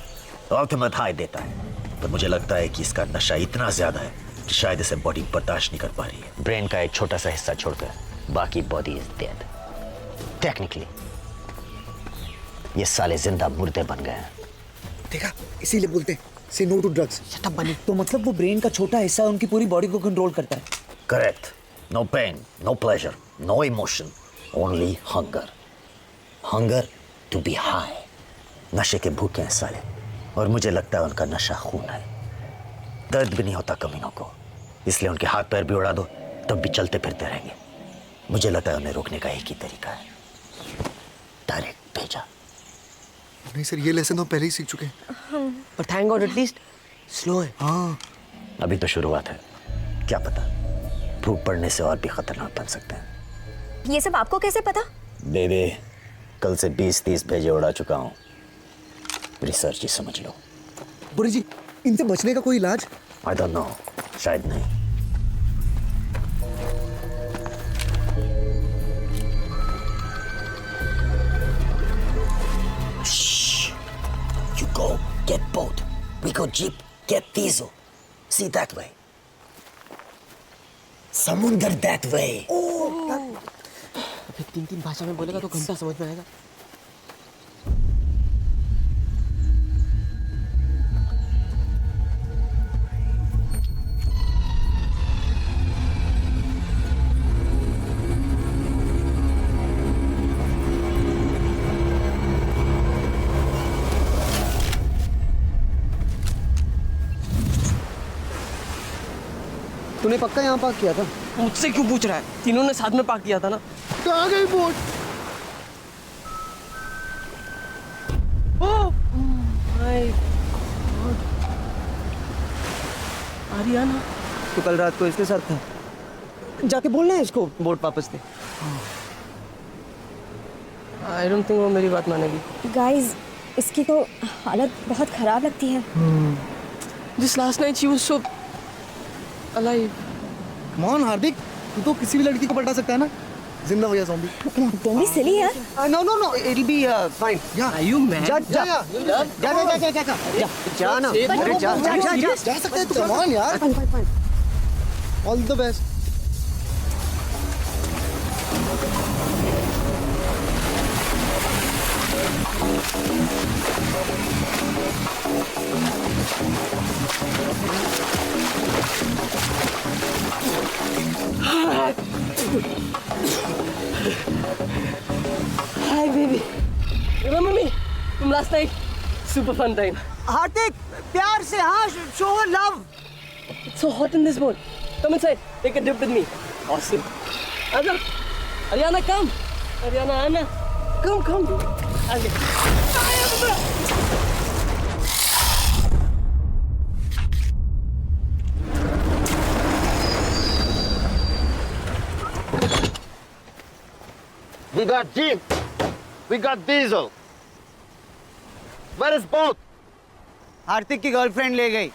H: अल्टीमेट हाई देता है। पर मुझे लगता है कि इसका नशा इतना ज्यादा है कि शायद इसे बॉडी बर्दाश्त नहीं कर पा रही है। ब्रेन का एक छोटा सा हिस्सा छोड़कर बाकी बॉडी इज डेड। टेक्निकली ये साले जिंदा मुर्दे बन गए हैं।
C: देखा, इसीलिए बोलते हैं से नो टू ड्रग्स।
A: शट बनी। तो मतलब वो ब्रेन का छोटा हिस्सा उनकी पूरी बॉडी को कंट्रोल करता है।
H: Correct. No pain, no pleasure, no emotion, only hunger. Hunger to be high. नशे के भूखे हैं साले, और मुझे लगता है उनका नशा खून है। दर्द भी नहीं होता कमीनों को, इसलिए उनके हाथ पैर भी उड़ा दो तब भी चलते फिरते रहेंगे। मुझे लगता है उन्हें रोकने का एक ही तरीका है, डायरेक्ट भेजा।
C: नहीं सर, ये लेसन तो पहले ही सीख चुके हैं।
B: पर थैंक गॉड एटलीस्ट स्लो है।
C: हाँ,
H: अभी तो शुरुआत है, क्या पता भूख पड़ने से और भी खतरनाक बन सकते हैं।
G: ये सब आपको कैसे पता?
H: बेबे, कल से 20-30 भेजे उड़ा चुका हूँ। रिसर्च ही समझ लो।
C: बुरी जी, इनसे बचने का कोई इलाज?
H: आई डोंट नो, शायद नहीं। You go get boat. We go jeep. Get diesel. See that way. समुंदर that way.
B: फिर 3 भाषा में बोलेगा तो घंटा समझ में आएगा।
C: तूने पक्का यहाँ पार्क किया था?
B: मुझसे क्यों पूछ रहा है? तीनों ने साथ में पार्क किया था ना।
C: कहाँ गई boat?
B: Oh my God, Ariana.
A: तो कल रात को इसके साथ था। जाके बोलना है इसको बोट वापस दे।
B: आई डोंट थिंक वो मेरी बात मानेगी।
G: गाइस, इसकी तो हालत बहुत खराब लगती है।
B: Just last night she was so alive.
C: कौन हार्दिक, तू तो किसी भी लड़की को पलटा सकता है ना? जिंदा हो गया ज़ॉम्बी।
G: Don't be silly यार।
C: No, no, no.
A: It'll be fine.
B: Are you mad?
C: जा ना।
A: अरे जा।
C: जा सकते हैं, come on यार। All the best.
B: Hi baby. Remember me from last night? Super fun time.
A: हार्दिक, प्यार से हाँ, show her love.
B: It's so hot in this boat. Come inside. Take a dip with me. Awesome. Aja. Ariana, come. Ariana, Anna. Come. Aja.
F: We got jeep. We got diesel. Where is boat?
A: हार्दिक की girlfriend ले गई,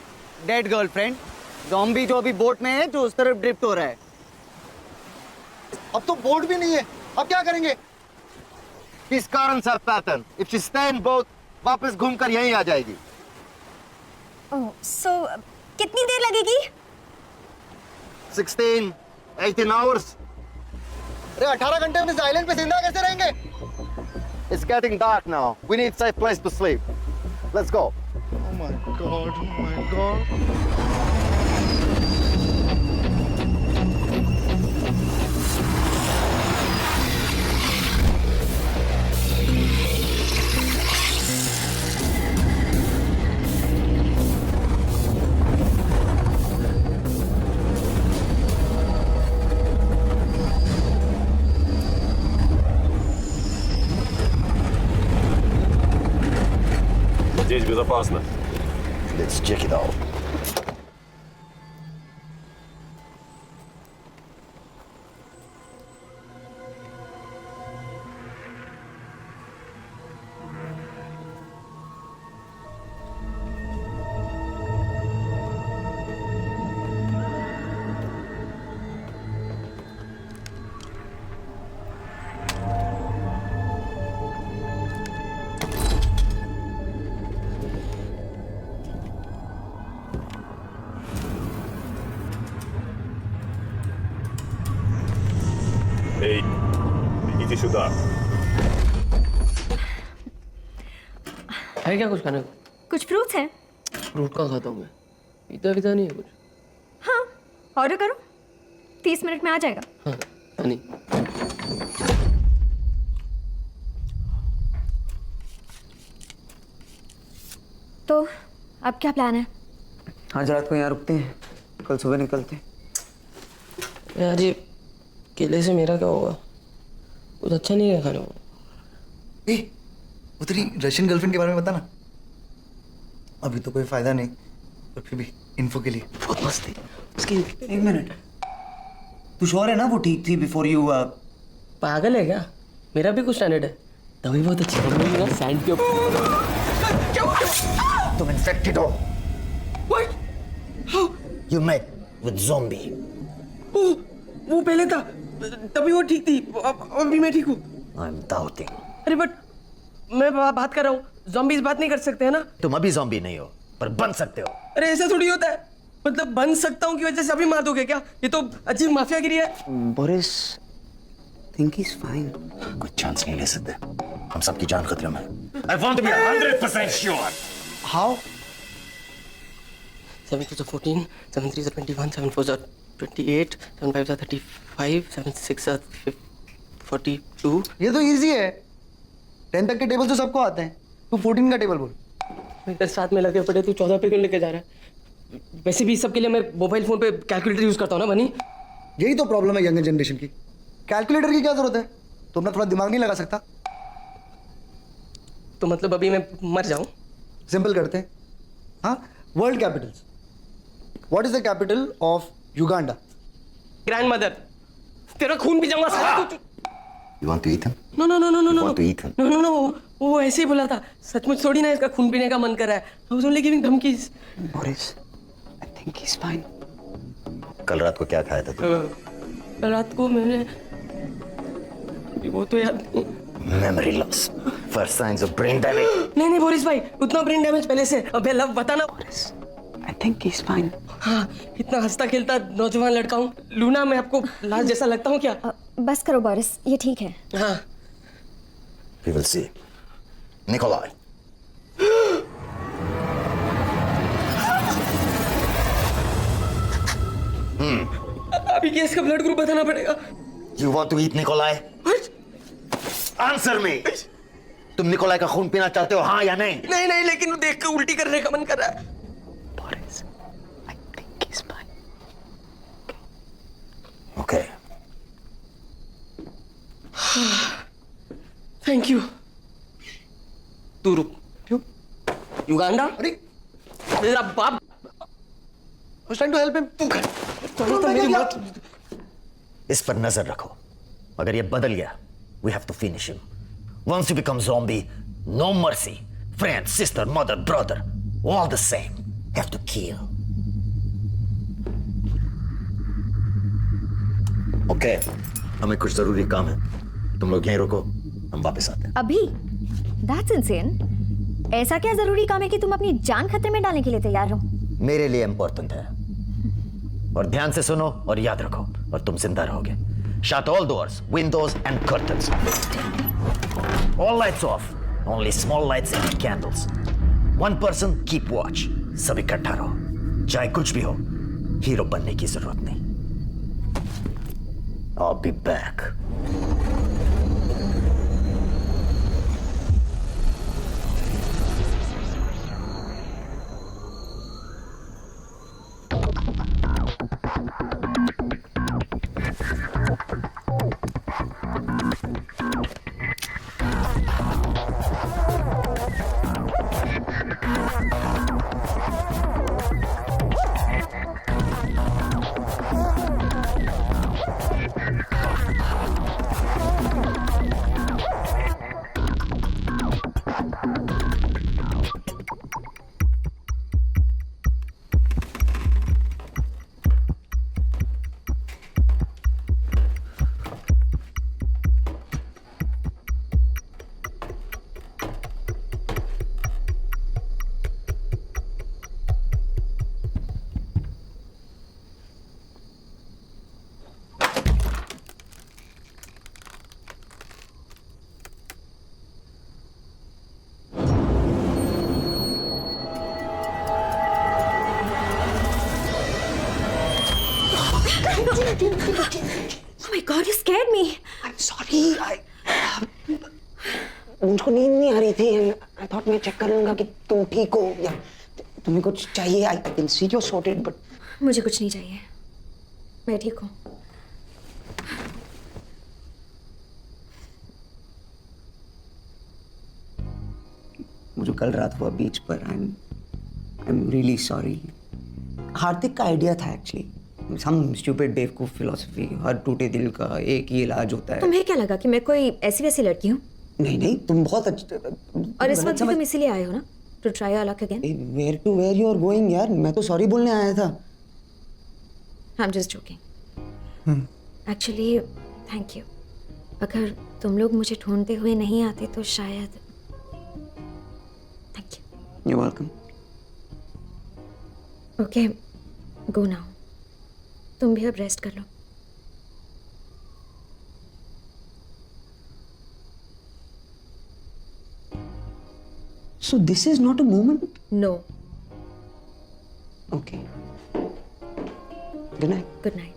A: dead girlfriend. Zombie जो अभी boat में है, जो उस तरफ ड्रिफ्ट हो रहा है।
C: अब तो बोट भी नहीं है, अब क्या करेंगे?
F: His currents are pattern. If she stay in boat, वापस घूमकर यहीं आ जाएगी।
G: ओह, so कितनी देर लगेगी?
F: 18 hours.
C: अरे 18 घंटे हम इस आइलैंड पे जिंदा कैसे रहेंगे?
F: It's getting dark now. We need safe place to sleep. Let's go.
C: Oh my god, oh my god.
J: Здесь безопасно.
H: Let's check it out.
F: এই কিছু শুধু
B: है क्या कुछ खाने को?
G: कुछ फ्रूट्स हैं?
B: फ्रूट का खाता हूँ मैं, पीता वीता नहीं है कुछ।
G: हाँ, ऑर्डर करो, 30 मिनट में आ जाएगा।
B: हाँ नहीं।
G: तो अब क्या प्लान है?
A: आज रात को यहाँ रुकते हैं, कल सुबह निकलते हैं।
B: यार ये केले से मेरा क्या होगा? कुछ अच्छा नहीं है खाने को।
C: ए, वो तेरी रशियन गर्लफ्रेंड के बारे में बता ना। अभी तो कोई फायदा नहीं, पर फिर भी इन्फो के लिए।
A: बहुत मस्त थी उसकी। एक मिनट, तू श्योर है ना वो ठीक थी बिफोर यू?
B: पागल है क्या? मेरा भी कुछ स्टैंडर्ड है, तभी बहुत अच्छी बनी ना सैंड के ऊपर।
H: तुम इन्फेक्टेड हो। You met with zombie.
B: वो पहले था, तभी वो ठीक थी, अभी मैं ठीक हूँ।
H: I'm doubting.
B: अरे बट मैं बात कर रहा हूँ, zombies बात नहीं कर सकते हैं ना?
H: तुम अभी zombie नहीं हो, पर बन सकते हो।
B: अरे ऐसा थोड़ी होता है, मतलब बन सकता हूँ की वजह से अभी मार दोगे क्या? ये तो अजीब माफियागिरी है।
A: Boris, think he is fine.
H: कोई चांस नहीं ले सकते, हम सबकी जान खतरे में। I want to be 100% sure.
C: How?
B: 7 2 14, 7 3 21, 7 4 28, 7 5 35, 7 6 42।
C: ये तो इजी है, 10 तक के टेबल तो सबको आते हैं। तू 14 का टेबल बोल।
B: इधर साथ में लगे पड़े, तू 14 पे क्यों लेके जा रहा है? वैसे भी सबके लिए मैं मोबाइल फोन पे कैलकुलेटर यूज करता हूँ ना बनी।
C: यही तो प्रॉब्लम है यंगर जनरेशन की। कैलकुलेटर की क्या जरूरत है? तुम अपना थोड़ा दिमाग नहीं लगा सकता?
B: तो मतलब अभी मैं मर जाऊं?
C: सिंपल करते हैं। हाँ, world Capitals. What is the capital of Uganda?
B: Grand mother, तेरा खून पी जाऊंगा साला तू।
H: You want to eat him?
B: No no no no no no
H: Want to eat him?
B: No no no, वो ऐसे ही बोला था। सचमुच थोड़ी ना इसका खून पीने का मन कर रहा है। I was only giving धमकीज।
A: Boris, I think he is fine.
H: कल रात को क्या खाया था तू?
B: कल रात को मैंने, वो तो याद नहीं।
H: Memory loss. First signs of brain damage.
B: नहीं बोरिस भाई, उतना ब्रेन डैमेज पहले से। अबे लव बताना।
A: Boris, I think he is fine.
B: हाँ, इतना हंसता खेलता नौजवान लड़का हूँ। लूना, मैं आपको लाश जैसा लगता हूँ क्या?
G: बस करो बोरिस, ये ठीक है।
B: हाँ।
H: We will see. Nikolai.
B: अभी केस का ब्लड ग्रुप बताना पड़ेगा।
H: You want to eat Nikolai? Answer me. तुम निकोलाई का खून पीना चाहते हो, हाँ या नहीं?
B: नहीं, लेकिन वो देख के उल्टी करने का मन कर रहा है।
A: Boris, I think he is fine.
H: Okay.
B: Thank you. तू रुक।
C: क्यों?
B: युगांडा,
C: अरे,
B: मेरा बाप।
C: I was trying to help him.
B: तू कर। चलो तो मेरी मौत।
H: इस पर नजर रखो, अगर ये बदल गया, we have to finish him. Once you become zombie, no mercy. Friend, sister, mother, brother, all the same. Have to kill. Okay, हमें कुछ जरूरी काम है, तुम लोग यहीं रुको, हम वापस आते हैं।
G: अभी? That's insane. ऐसा क्या जरूरी काम है कि तुम अपनी जान खतरे में डालने के लिए तैयार हो?
H: मेरे लिए इंपॉर्टेंट है, और ध्यान से सुनो और याद रखो, और तुम जिंदा रहोगे। Shut all doors, windows and curtains. All lights off. Only small lights and candles. One person keep watch. सब इकट्ठा रहो। चाहे कुछ भी हो, हीरो बनने की जरूरत नहीं। I'll be back.
G: Oh my God, you scared me.
A: Sorry मुझको नींद नहीं आ रही थी. आई थॉट मैं चेक कर लूंगा कि तुम ठीक हो या तुम्हें कुछ चाहिए. I can see you sorted but
G: मुझे कुछ नहीं चाहिए, मैं ठीक हूँ.
A: मुझे कल रात हुआ बीच पर. I am really sorry. Hardik का आइडिया था एक्चुअली. सम स्टूपिड बेवकूफ फिलॉसफी. हर टूटे दिल का एक ही इलाज होता है.
G: तुम्हें क्या लगा कि मैं कोई ऐसी वैसी लड़की हूँ?
A: नहीं नहीं तुम बहुत अच्छे.
G: और इस वक्त भी तुम इसीलिए आए हो ना, to try your luck again?
A: Where you are going यार. मैं तो सॉरी बोलने आया था.
G: I am just joking. Actually thank you. अगर तुम लोग मुझे ढूंढते हुए नहीं आते तो शायद. Thank you.
A: You welcome.
G: Okay, go now. तुम भी अब रेस्ट कर लो.
A: So this is not a moment?
G: No.
A: Okay. Good night.
G: Good night.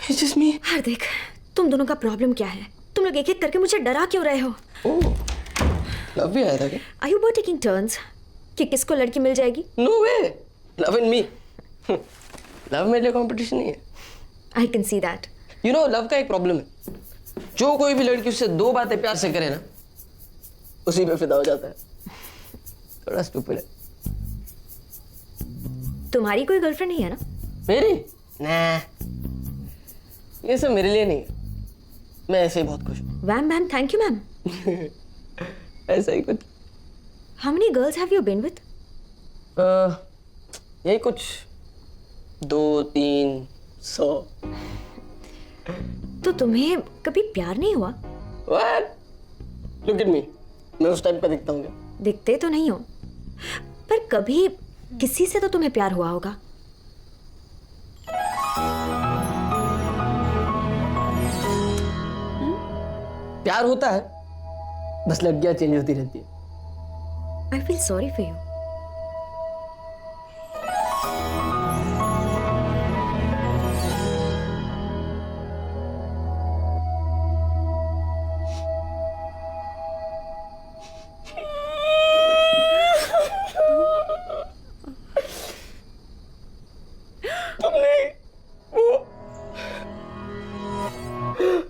B: It's just me.
G: Hardik, तुम दोनों का प्रॉब्लम क्या है? तुम लोग एक एक करके मुझे डरा क्यों रहे हो?
B: लव भी आया था क्या?
G: Are you both taking turns कि किसको लड़की मिल जाएगी?
B: No way. Love and me. Love मेरे लिए कंपटीशन नहीं है.
G: I can see that.
B: You know, love का एक प्रॉब्लम है. जो कोई भी लड़की उससे 2 बातें प्यार से करे ना, उसी पे फिदा हो जाता है. थोड़ा स्टूपिड है.
G: तुम्हारी कोई गर्लफ्रेंड नहीं है ना?
B: मेरी? nah. ये सब मेरे लिए नहीं है. मैं ऐसे ही बहुत खुश हूँ.
G: Wham bam, thank you ma'am.
B: ऐसा ही कुछ.
G: How many girls have you been with?
B: यही कुछ 200-300.
G: तो तुम्हें कभी प्यार नहीं हुआ?
B: What? Look at me. मैं उस टाइप का दिखता हूँ क्या?
G: दिखते तो नहीं हो, पर कभी किसी से तो तुम्हें प्यार हुआ होगा.
B: प्यार होता है, बस लड़कियां चेंज होती रहती है.
G: I feel sorry for you.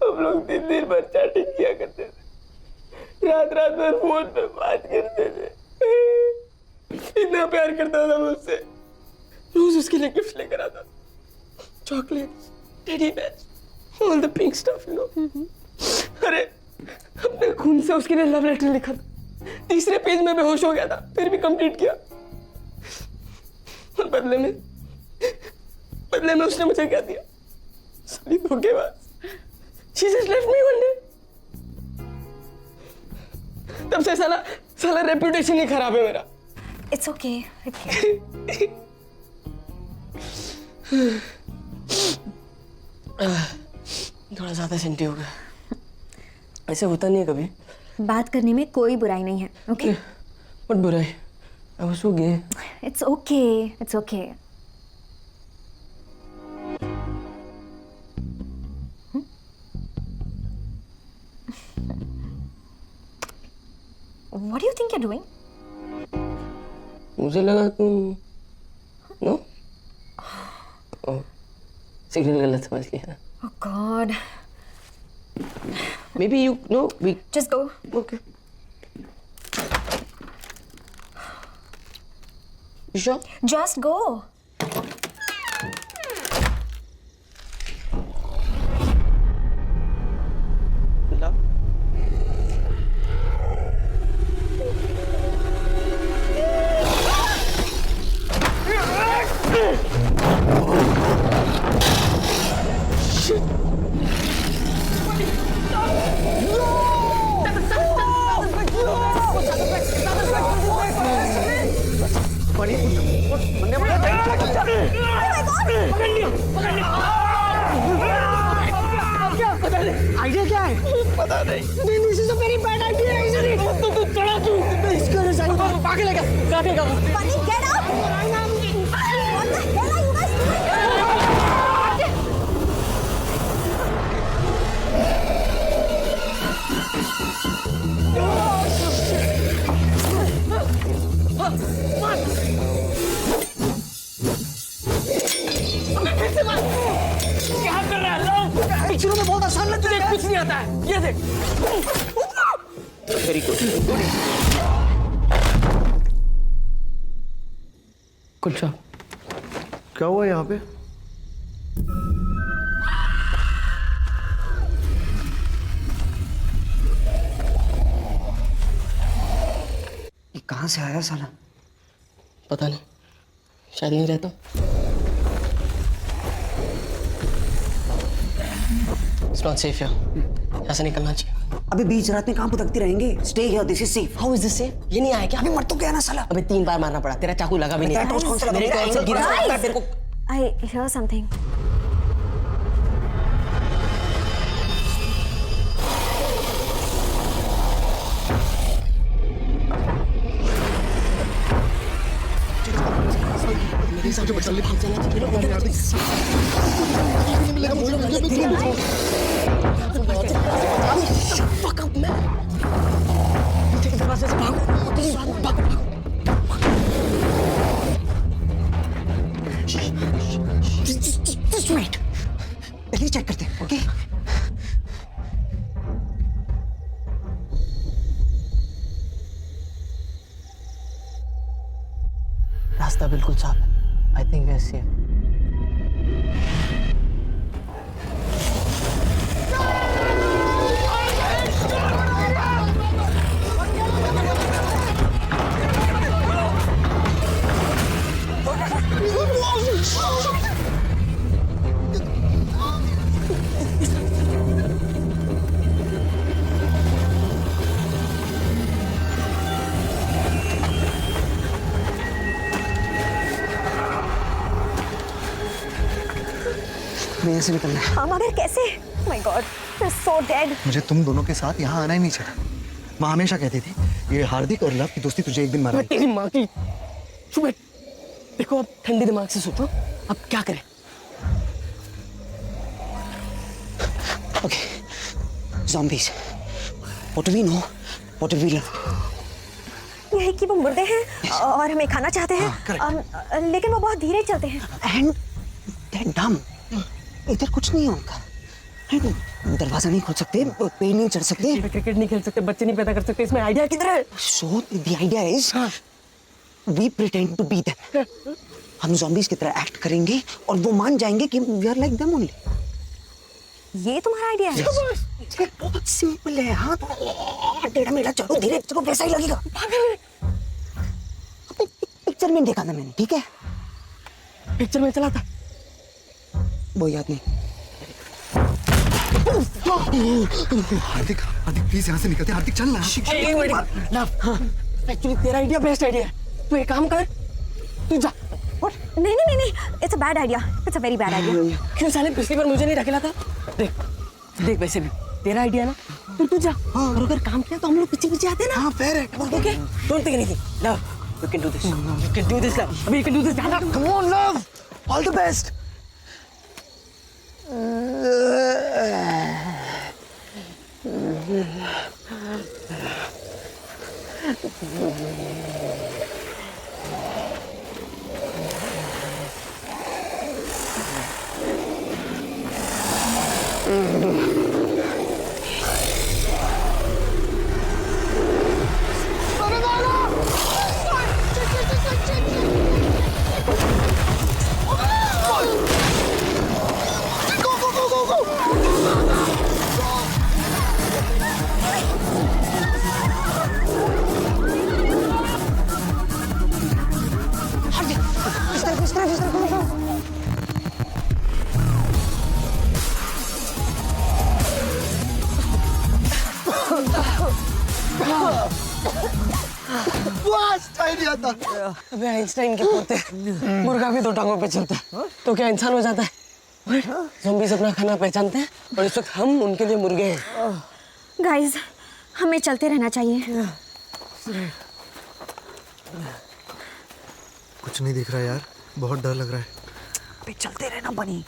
B: हम लोग दिन भर चैटिंग किया करते थे. रात भर फोन पे बात करते थे. इतना प्यार करता था मुझसे. रोज उसके लिए गिफ्ट लेकर आता. Chocolates, teddy bears, all the pink stuff, you know. अरे अपने खून से उसके लिए लव लेटर लिखा था. 3रे पेज में बेहोश हो गया था, फिर भी कंप्लीट किया. और बदले में उसने मुझे क्या दिया? साली धोखेबाज. She just left me one day. तब से साला रेपुटेशन ही खराब है मेरा.
G: It's okay. Okay.
B: थोड़ा ज्यादा सेंटी हो गया. ऐसे होता नहीं है कभी.
G: बात करने में कोई बुराई नहीं है. Okay?
B: What बुराई? I was so gay.
G: It's okay. It's okay. What do you think you're doing?
B: मुझे लगा तुम नो सिग्नल गलत समझ लिया.
G: Oh God.
B: Maybe you know we.
G: Just go.
B: Okay. You sure?
G: Just go.
B: Love? Idea क्या है? पता नहीं। This is a very bad idea actually. तू चला तू। इसको रिजाइन कर। पागल है क्या? काटेगा वो।
G: Bunny, get up! What the hell are you guys doing?
B: क्या कर रहा है? लो। पिक्चरों में बहुत आसान लगता है। कुछ नहीं आता है। ये देख। Very good. Good job.
C: क्या हुआ यहाँ पे?
A: ये कहाँ से आया साला?
B: पता नहीं, शायद नहीं रहता। It's not safe here. यहाँ से निकलना चाहिए।
A: अबे बीच रात में कहाँ भटकते रहेंगे? Stay here. This is safe.
B: How is this safe? ये नहीं आया क्या?
A: अबे मर तो गया ना साला।
B: अबे 3 बार मारना पड़ा, तेरा चाकू लगा भी नहीं।
A: टॉस कौन सा लगा?
B: मेरे को ऐसे गिरा
G: Guys!
B: तेरे को।
G: I hear something.
B: Fuck up, man. पीछे के दरवाजे से भागो। भागो।
A: Just wait. पहले चेक करते हैं, okay?
B: रास्ता बिल्कुल साफ है। I think we're safe.
A: मैं से निकलना है।
G: हाँ मगर कैसे? My God, they're so dead.
C: मुझे तुम दोनों के साथ यहाँ आना ही नहीं चाहिए। माँ हमेशा कहती थी ये हार्दिक और लव की दोस्ती तुझे एक दिन मारा।
B: मैं तेरी माँ की। चुप। देखो अब ठंडे दिमाग से सोचो, अब क्या करें?
A: Okay. Zombies. What do we know? What do we learn?
G: ये है कि वो मुर्दे हैं और हमें खाना चाहते हैं। लेकिन वो बहुत धीरे चलते हैं।
A: And they're dumb. इधर कुछ नहीं है उनका। दरवाजा नहीं खोल सकते, पेड़ नहीं चढ़ सकते।
B: क्रिकेट नहीं खेल सकते, बच्चे नहीं पैदा कर सकते। इसमें आइडिया किधर है?
A: So the idea is, we pretend to be them. हम zombies की तरह एक्ट करेंगे और वो मान जाएंगे कि we are like them only.
G: ये तुम्हारा आइडिया है?
A: ये बहुत सिंपल है। हाँ टेढ़ा मेढ़ा चलो, धीरे चलो, वैसा ही लगेगा। पिक्चर में देखा था मैंने, ठीक है?
B: पिक्चर में चला था।
A: वो याद नहीं।
C: हार्दिक प्लीज यहाँ से निकलते। हार्दिक चल ना।
B: एक मिनट। लव, एक्चुअली तेरा आइडिया बेस्ट आइडिया है। तू एक काम कर, तू जा।
G: नहीं, it's a bad idea. It's a very bad idea.
B: क्यों साले पिछली बार मुझे नहीं ढकेला था? देख वैसे भी तेरा आइडिया ना, तू जा। और अगर काम किया तो हम लोग पीछे आते ना।
C: हाँ fair है।
B: Okay, don't think anything. Love, you can do this. You can do this, love. अभी you can do this. जाना।
C: Come on love. All the best.
A: इस तरफ
C: था।
B: अबे आइंस्टाइन के पोते मुर्गा भी 2 टांगों पे चलता है तो क्या इंसान हो जाता है? ज़ॉम्बीज़ अपना खाना पहचानते हैं और इस वक्त हम उनके लिए मुर्गे हैं।
G: गाइस, हमें चलते रहना चाहिए।
C: कुछ नहीं दिख रहा यार, बहुत डर लग रहा है।
A: अबे चलते रहना बनी,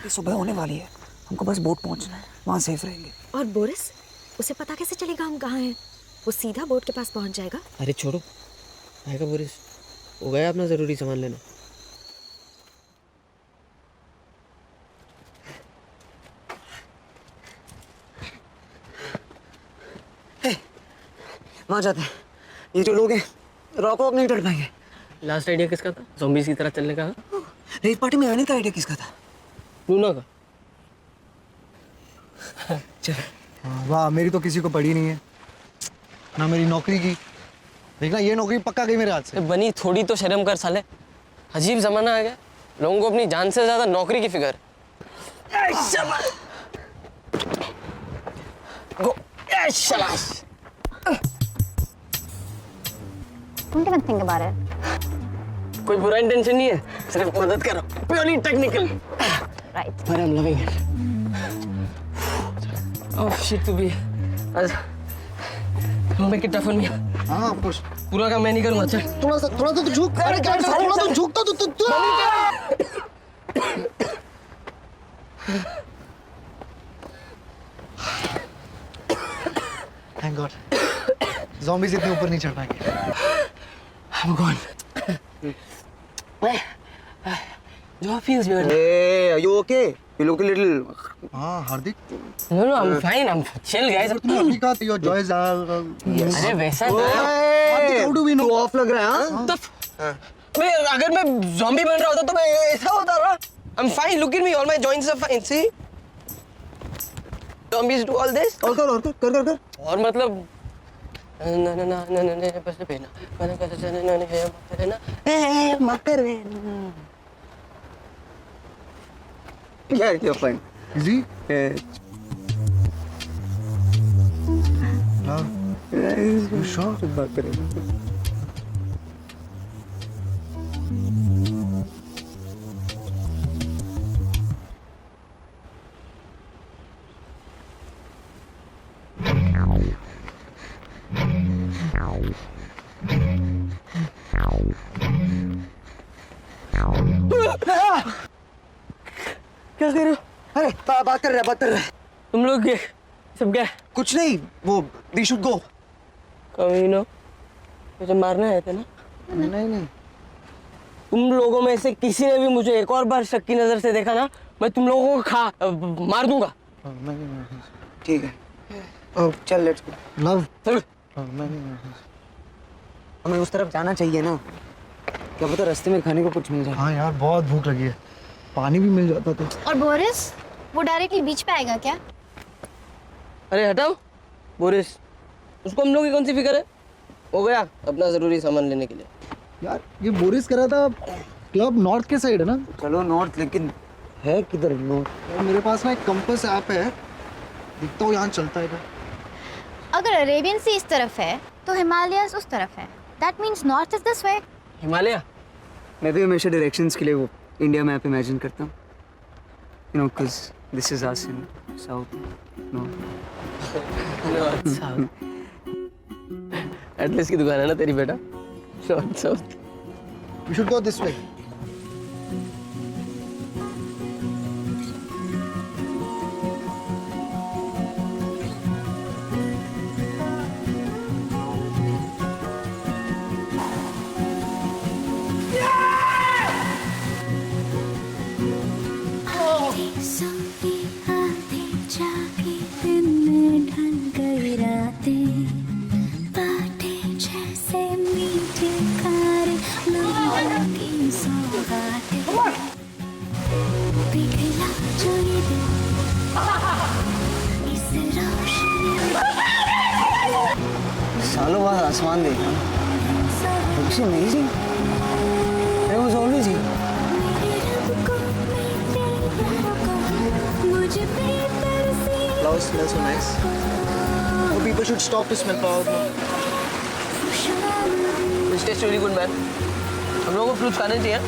A: ये सुबह होने वाली है, हमको बस बोट पहुंचना है, वहाँ सेफ रहेंगे।
G: और बोरिस, उसे पता कैसे चलेगा हम कहाँ हैं? वो सीधा बोट के पास पहुंच जाएगा।
B: अरे छोड़ो, आएगा बोरिस, हो गया अपना ज़रूरी सामान लेना।
A: वहाँ जाते हैं, ये जो लोग हैं रॉक वॉक नहीं टल पाएंगे।
B: लास्ट आइडिया किसका था? ज़ॉम्बीज़ की तरह चलने का?
A: रेव पार्टी में आने का आइडिया किसका था?
B: लूना का।
A: चल
C: वाह, मेरी तो किसी को पड़ी नहीं है ना, मेरी नौकरी की। देखना ये नौकरी पक्का गई मेरे हाथ से।
B: बनी थोड़ी तो शर्म कर साले, अजीब जमाना आ गया, लोगों को अपनी जान से ज्यादा नौकरी की फिक्र। शाबाश।
G: Don't even think about it.
B: कोई बुरा इंटेंशन नहीं है, सिर्फ मदद कर रहा हूँ, purely technical.
G: Right.
B: But I'm loving it. Oh shit, तू भी। Make it tough on me.
C: हाँ, of course.
B: पूरा काम मैं नहीं करूँगा, चल।
C: थोड़ा सा तो तू झुक। अरे क्या कर रहा है? थोड़ा तो झुक तो तू। Thank God. Zombies इतने ऊपर नहीं चढ़ पाएंगे।
B: I'm gone. Job feels weird.
A: Hey, are you okay? You look a little.
C: हाँ, हार्दिक।
B: No, I'm fine. I'm chill, guys.
C: तूने अभी कहा था your joys are.
B: अरे वैसा
C: हार्दिक, how do we know?
A: Of लग रहा है हाँ?
B: तो मैं अगर मैं ज़ॉम्बी बन रहा होता तो मैं ऐसा होता ना। I'm fine. Look at me. All my joints are fine. See? Zombies do all this.
C: और कर।
B: और मतलब ना ना ना ना ना ना बस पे ना मैंने कैसे जाने ना ना है मत कर
A: Yeah, you're fine.
C: Easy.
A: Yeah.
C: Love.
A: You
C: sure?
A: बात करेंगे।
B: क्या कर रहे हो?
A: अरे बात कर रहा है।
B: तुम लोग ये सब क्या?
A: कुछ नहीं, वो we should go.
B: कमीनो, मुझे मारने आए थे ना?
C: नहीं।
B: तुम लोगों में से किसी ने भी मुझे एक और बार शक की नजर से देखा ना, मैं तुम लोगों को मार दूंगा।
A: ठीक है, चल लेट्स गो।
C: लव।
B: चल।
A: हमें उस तरफ जाना चाहिए ना, क्या पता रास्ते में खाने को कुछ मिल जाए।
C: हाँ यार, बहुत भूख लगी है, पानी भी मिल जाता तो।
J: और बोरिस, वो डायरेक्टली बीच पे आएगा क्या?
B: अरे हटाओ बोरिस, उसको हम लोग की कौन सी फिक्र है? हो गया अपना जरूरी सामान लेने के लिए।
C: यार ये बोरिस कह रहा था क्लब नॉर्थ के साइड है ना।
A: चलो नॉर्थ, लेकिन है किधर नॉर्थ?
C: यार मेरे पास ना एक कंपास ऐप है, दिखता हूँ यहाँ चलता है।
J: अगर अरेबियन सी इस तरफ है तो हिमालयस उस तरफ है। That means north is this way.
B: Himalaya?
A: मैं भी हमेशा डायरेक्शंस के लिए वो इंडिया मैप इमेजिन करता हूँ, you know, because this is us in south north.
B: At least की दुकान है ना तेरी बेटा, north south.
C: We should go this way.
A: सालों बाद आसमान देखा, it's amazing. It was always here.
C: Flowers smell so nice. Oh, people should stop to smell flowers.
B: This tastes really good, man. हम लोगों को फ्रूट्स खाने चाहिए.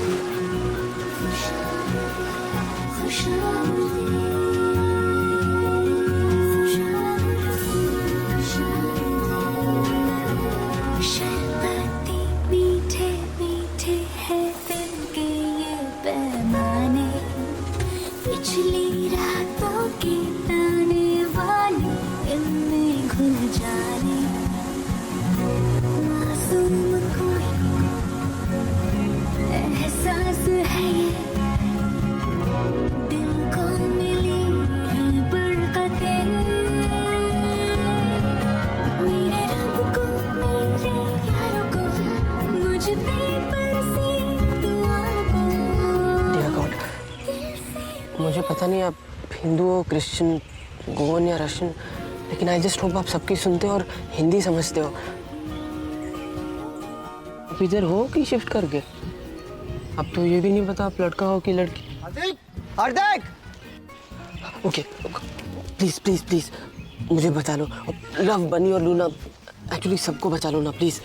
K: शरबती मीठे मीठे है दिल के ये पैमाने, पिछली रातों के ताने वाले इनमें घुल जाने, मासूम कोई एहसास है ये, दिल को मिली है बरकतें, मेरे रब को मेरे यारों को मुझ पे बरसी दुआओं को।
B: Dear God, मुझे पता नहीं आप हिंदू हो, क्रिश्चियन, गोवन या रशियन, लेकिन आई जस्ट होप आप सबकी सुनते हो और हिंदी समझते हो. आप इधर हो कि शिफ्ट कर गए? अब तो ये भी नहीं पता आप लड़का हो कि लड़की.
C: हार्दिक!
B: ओके, प्लीज प्लीज प्लीज मुझे बचा लो. लव, बनी और लूना, एक्चुअली सबको बचा लो ना प्लीज.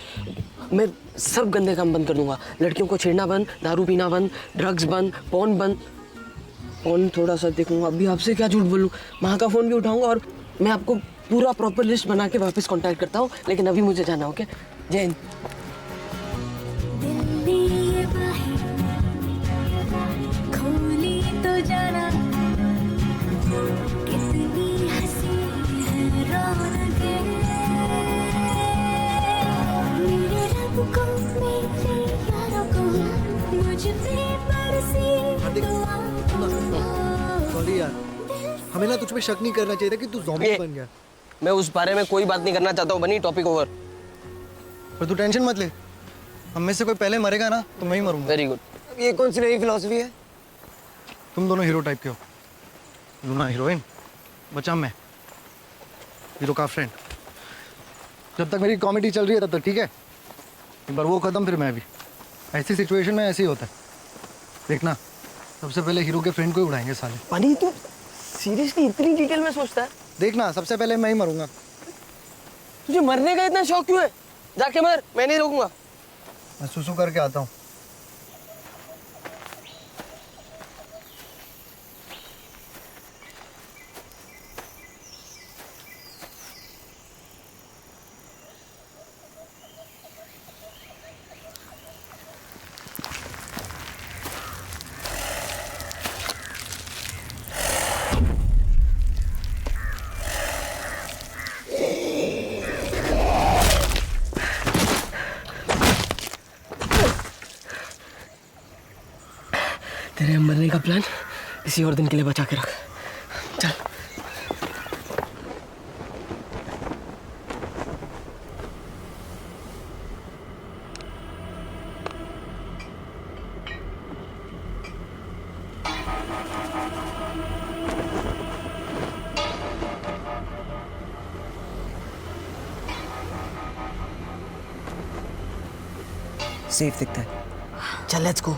B: मैं सब गंदे काम बंद कर दूंगा. लड़कियों को छेड़ना बंद, दारू पीना बंद, ड्रग्स बंद, फोन बंद. फोन थोड़ा सा देखूंगा. अभी आपसे क्या झूठ बोलूं, माँ का फोन भी उठाऊंगा और मैं आपको पूरा प्रॉपर लिस्ट बना के वापस कांटेक्ट करता हूँ. लेकिन अभी मुझे जाना. ओके, जय हिंद.
K: दिल ने ये बाहें खोली तो जाना, कितनी हंसी है रौनकें, मेरे रब को मेरे यारों को मुझ पे बरसी दुआओं को।
C: सॉरी यार, हमें ना तुझ पे शक नहीं करना चाहिए था कि तू ज़ॉम्बी बन गया.
B: मैं उस बारे में कोई बात नहीं करना चाहता हूँ. बनी, टॉपिक ओवर.
C: पर तू टेंशन मत ले, हम में से कोई पहले मरेगा ना तो मैं ही मरूंगा.
B: Very good.
A: ये कौन सी नई फिलॉसफी है?
C: तुम दोनों हीरो टाइप के हो. लूना हीरोइन, बचा मैं हीरो का फ्रेंड. जब तक मेरी कॉमेडी चल रही है तब तक ठीक है, एक बार वो खत्म फिर मैं भी. ऐसी सिचुएशन में ऐसे ही होता है. देखना, सबसे पहले हीरो के फ्रेंड को ही उड़ाएंगे साले.
B: बनी, तू सीरियसली इतनी डिटेल में सोचता है?
C: देखना, सबसे पहले मैं ही मरूंगा.
B: तुझे मरने का इतना शौक क्यों है? जाके मर, मैं नहीं रोकूंगा.
C: मैं सुसु करके आता हूँ.
B: तेरे मरने का प्लान किसी और दिन के लिए बचा के रख. चल.
A: सेफ दिखता है.
B: चल, let's go.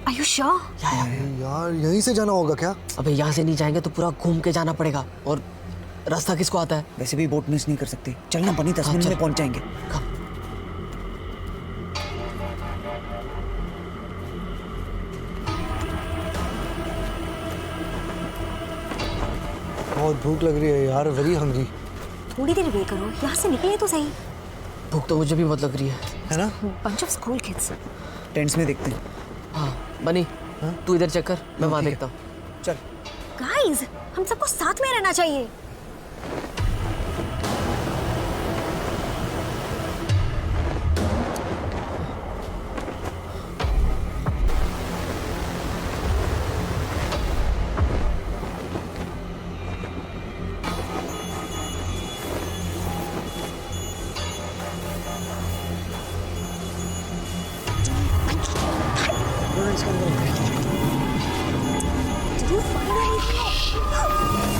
G: Are you sure?
C: यार यहीं से जाना होगा क्या?
B: अबे यहाँ से नहीं जाएंगे तो पूरा घूम के जाना पड़ेगा. और रास्ता किसको आता है?
A: वैसे भी बोट मिस नहीं कर सकते. चलना बनी, 10 मिनट में पहुंच जाएंगे.
B: Come.
C: बहुत भूख लग रही है यार, वेरी हंग्री.
G: थोड़ी देर वेट करो, यहाँ से निकले तो सही.
B: भूख तो मुझे भी बहुत लग रही
C: है ना?
G: Bunch of school kids.
A: Tents में देखते हैं.
B: हाँ बनी, तू इधर चेक कर, मैं वहाँ देखता हूँ.
A: चल.
G: Guys, हम सबको साथ में रहना चाहिए. Did you find anything?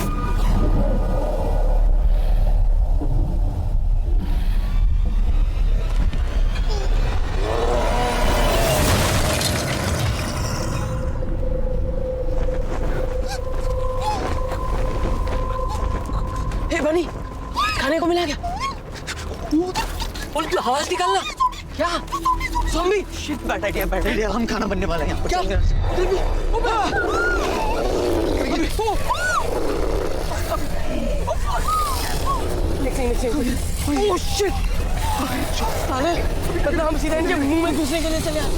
B: हे बनी, खाने को मिला क्या? बोल, तू आवाज निकालना. क्या?
A: शिट, बैठ गया, हम खाना बनने वाला है यहाँ पर।
B: क्या? Oh shit! साले, मतलब हम सीधे इनके मुंह में घुसने के लिए चले आए।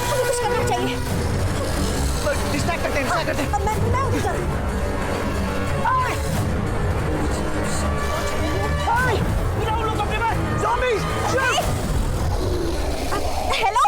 G: हमें कुछ करना चाहिए।
A: डिस्ट्रैक्ट करते हैं।
G: अब मैं उठ जाऊँ। Hello,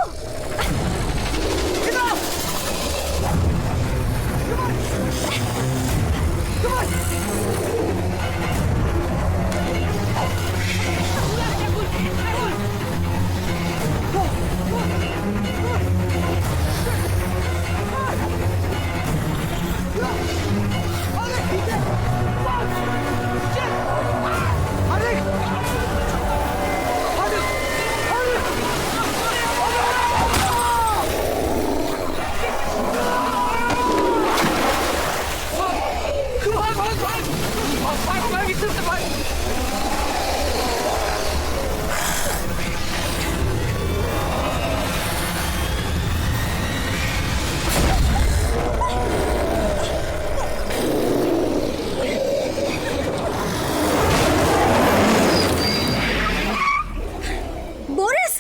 G: Boris,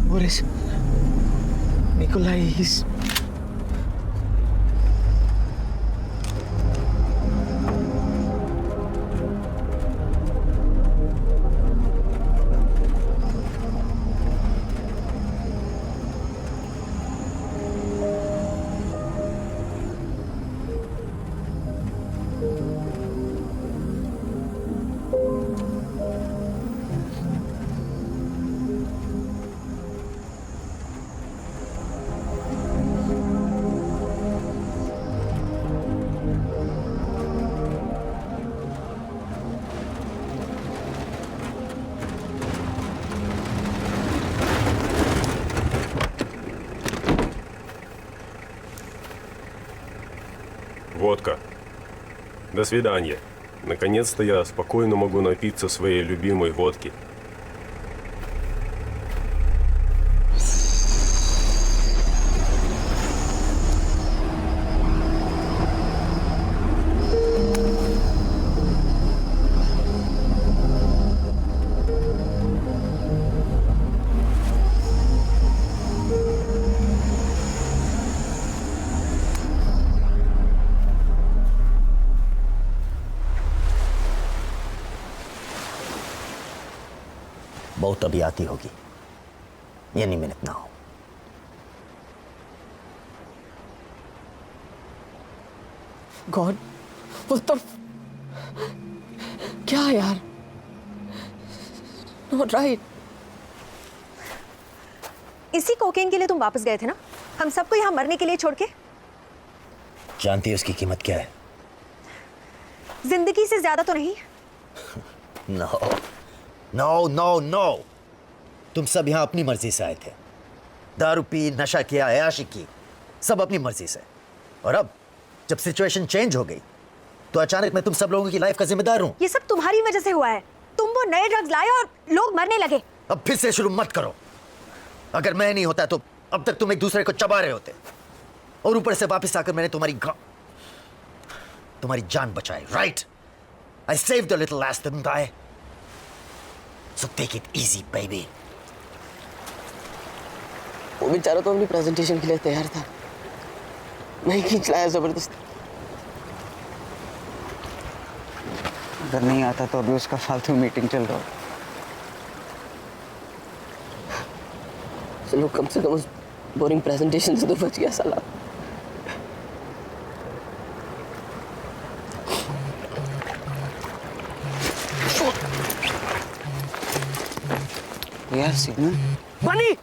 B: Boris, Nikolai, he's...
L: Водка. До свидания. Наконец-то я спокойно могу напиться своей любимой водки.
H: बहुत अभी आती होगी, any minute now.
B: God what the क्या यार नॉट राइट
G: इसी कोकेन के लिए तुम वापस गए थे ना, हम सबको यहाँ मरने के लिए छोड़ के?
H: जानती है उसकी कीमत क्या है?
G: जिंदगी से ज्यादा तो नहीं?
H: नो नो नो नो, तुम सब यहाँ अपनी मर्जी से आए थे। दारू पी, नशा किया, अयाशी की, सब अपनी मर्जी से। और अब जब सिचुएशन चेंज हो गई तो अचानक मैं तुम सब लोगों की लाइफ का जिम्मेदार हूँ।
G: ये सब तुम्हारी वजह से हुआ है। तुम वो नए ड्रग्स लाए और लोग मरने लगे।
H: अब फिर से शुरू मत करो। अगर मैं नहीं होता तो अब तक तुम एक दूसरे को चबा रहे होते, और ऊपर से वापस आकर मैंने तुम्हारी जान बचाई। Right, I saved the little lass didn't I? So take it easy, baby.
B: वो बेचारा तो अपनी प्रेजेंटेशन के लिए तैयार था, मैं खींच लाया जबरदस्ती।
A: अगर नहीं आता तो अभी उसका फालतू मीटिंग चल रहा हो।
B: चलो कम से कम उस बोरिंग प्रेजेंटेशन से तो बच गया साला।
A: यार सिग्नल
B: बनी।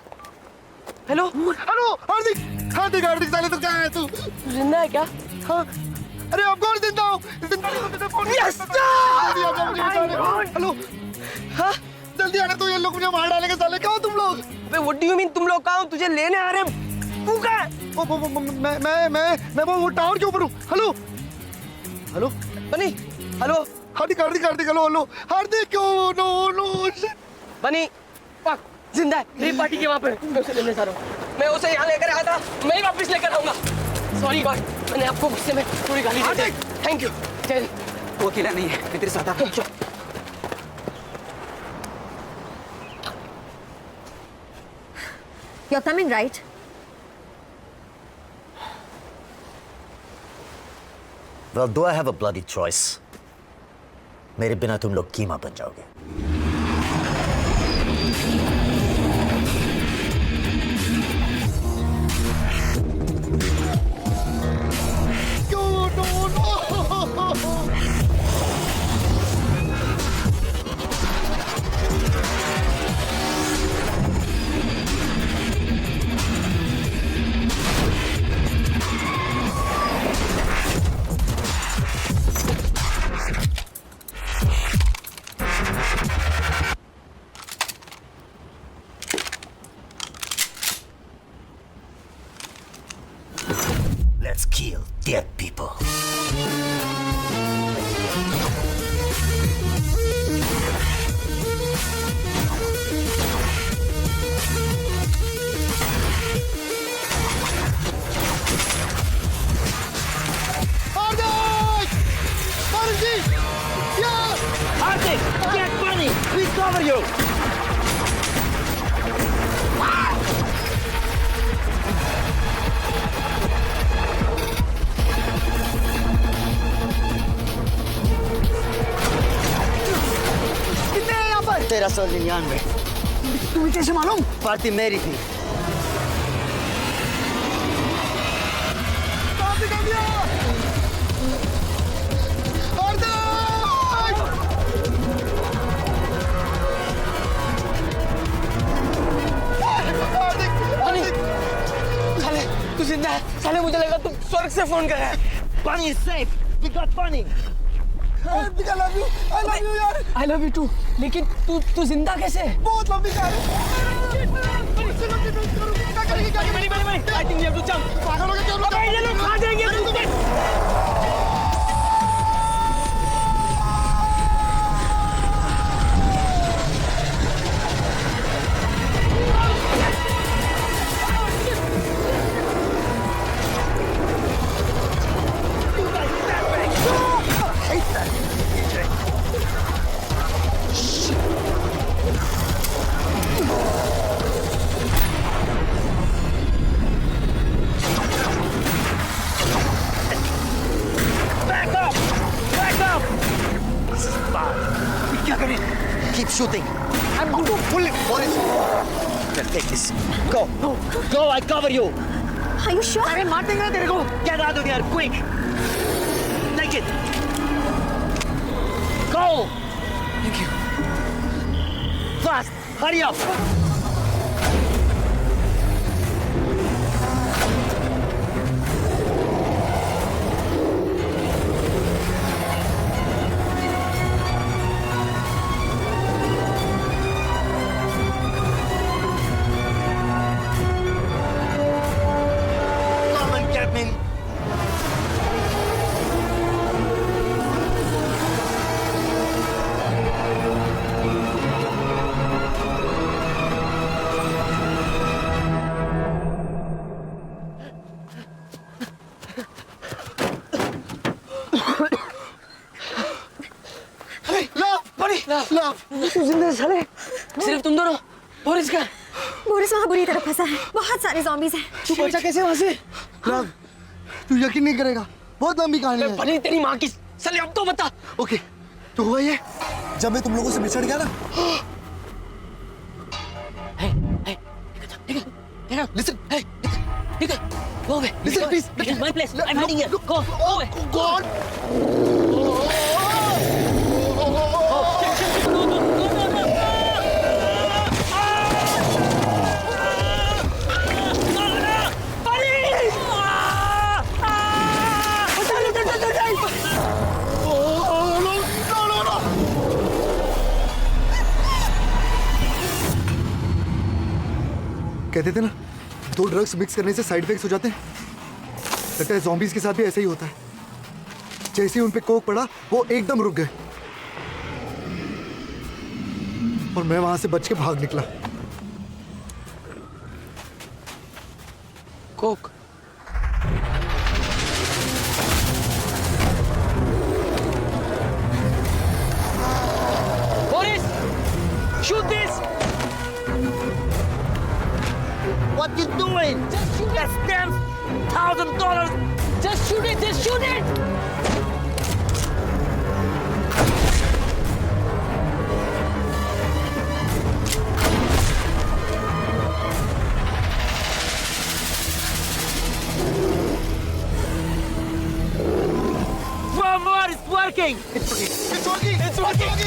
B: हेलो
C: हेलो हार्दिक, हार्दिक हार्दिक साले तू कहाँ है तू?
B: जिंदा है क्या?
C: हाँ, अरे अब कौन जिंदा हो?
B: Yes!
C: हेलो, हाँ जल्दी आना, तो ये लोग मुझे मार डालेंगे साले। क्या हो तुम लोग?
B: अबे व्हाट डू यू मीन तुम लोग कहाँ हो? तुझे लेने आ रहे हैं। तू कहाँ है?
C: मैं वो टावर के ऊपर हूँ। Hello hello
B: bunny. Hello
C: Hardik Hardik Hardik, hello hello Hardik, क्यों? नो नो
B: बनी पक जिंदा है। रेप पार्टी के वहाँ पे मैं उसे लेने जा रहा हूँ। मैं उसे यहाँ लेकर आया था, मैं ही वापस लेकर आऊंगा। सॉरी गॉड, मैंने आपको गुस्से में थोड़ी गाली दी थी। Thank you. चल
A: वो अकेला नहीं है, मैं तेरे साथ आता हूँ।
G: You're coming, right?
H: Well, do I have a bloody choice? मेरे बिना तुम लोग कीमा बन जाओगे। Let's kill dead people.
I: Hardik, get Bunny! We cover you!
A: कितने हैं यहाँ पर?
H: 1399।
A: तुम्हें कैसे मालूम?
H: पार्टी मेरी थी।
B: साले तू जिंदा है। साले मुझे लगा तू स्वर्ग से फोन कर रहा है।
I: Bunny is safe! We got Bunny!
C: Hardik, I love you यार।
B: I love you too. लेकिन तू जिंदा कैसे?
C: बहुत लंबी कहानी।
B: I think you have to jump.
C: पागल हो गए क्या?
B: अबे ये लोग खा जाएंगे तुझे।
H: क्या करें? Keep shooting. I'm going to pull it. Then take this. Go. Go, I cover you.
G: Are you sure?
A: अरे मार देंगे ना तेरे को।
H: Get out of here, quick.
I: Take it. Go.
B: Thank you.
I: Fast. Hurry up. Come on, Captain.
B: सिर्फ तुम दोनों Boris का
G: बोरिस वहाँ बुरी तरह फंसा है, बहुत सारे zombies हैं।
C: तू बचा कैसे वहां से? लव, तू यकीन नहीं करेगा, बहुत लंबी कहानी है।
B: बनी तेरी माँ की साले, अब तो बता।
C: ओके, तो हुआ ये, जब मैं तुम लोगों से बिछड़ गया ना,
B: Listen, hey, Nika, go away.
C: Listen, please.
B: This is my place. I'm hiding here. Go away.
C: God. कहते थे ना, दो ड्रग्स मिक्स करने से साइड इफेक्ट्स हो जाते हैं। लगता है ज़ॉम्बीज़ के साथ भी ऐसा ही होता है। जैसे ही उन पे कोक पड़ा, वो एकदम रुक गए और मैं वहां से बच के भाग निकला।
B: Coke. Boris, shoot this.
I: What you doing?
B: Just shoot it.
I: That's $10,000.
B: Just shoot it. Just shoot it.
I: More, it's working.
C: It's working.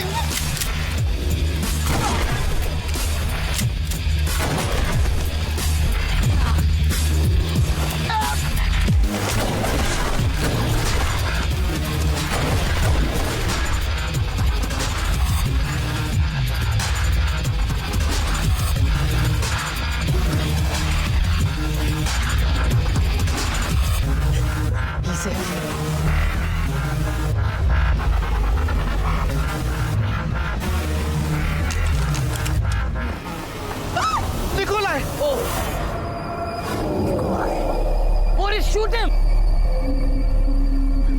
B: Boris, shoot him.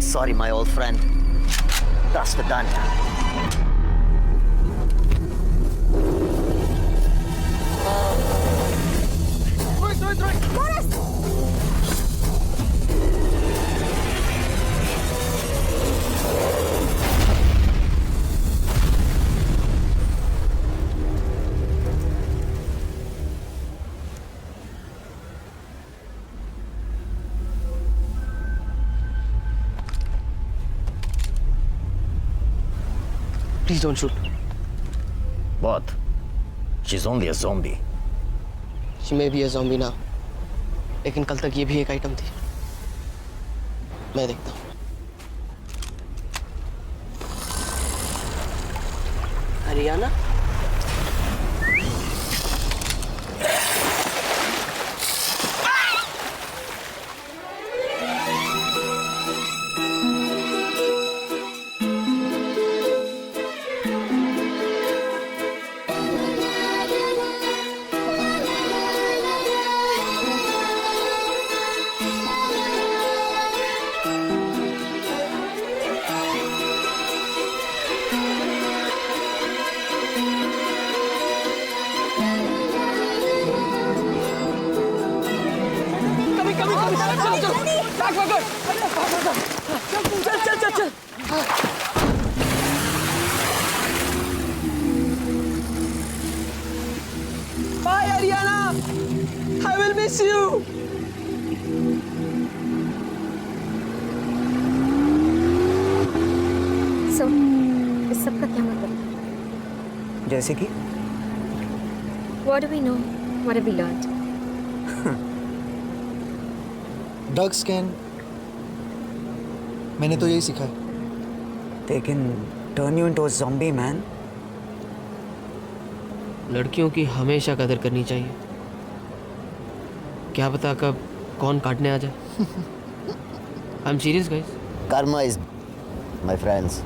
H: Sorry, my old friend. That's the done.
B: Please don't shoot.
H: What? She's only a zombie.
B: She may be a zombie now. लेकिन कल तक ये भी एक item थी। मैं देखता हूँ। हरियाणा? चल। Bye, Ariana. I will miss you.
A: जैसे कि
G: What do we know? What have we learned?
C: Drugs can, मैंने तो यही सीखा है।
A: they can turn you into a zombie, man.
B: लड़कियों की हमेशा कदर करनी चाहिए, क्या पता कब कौन काटने आ जाए। I am serious guys.
H: Karma is, my friends,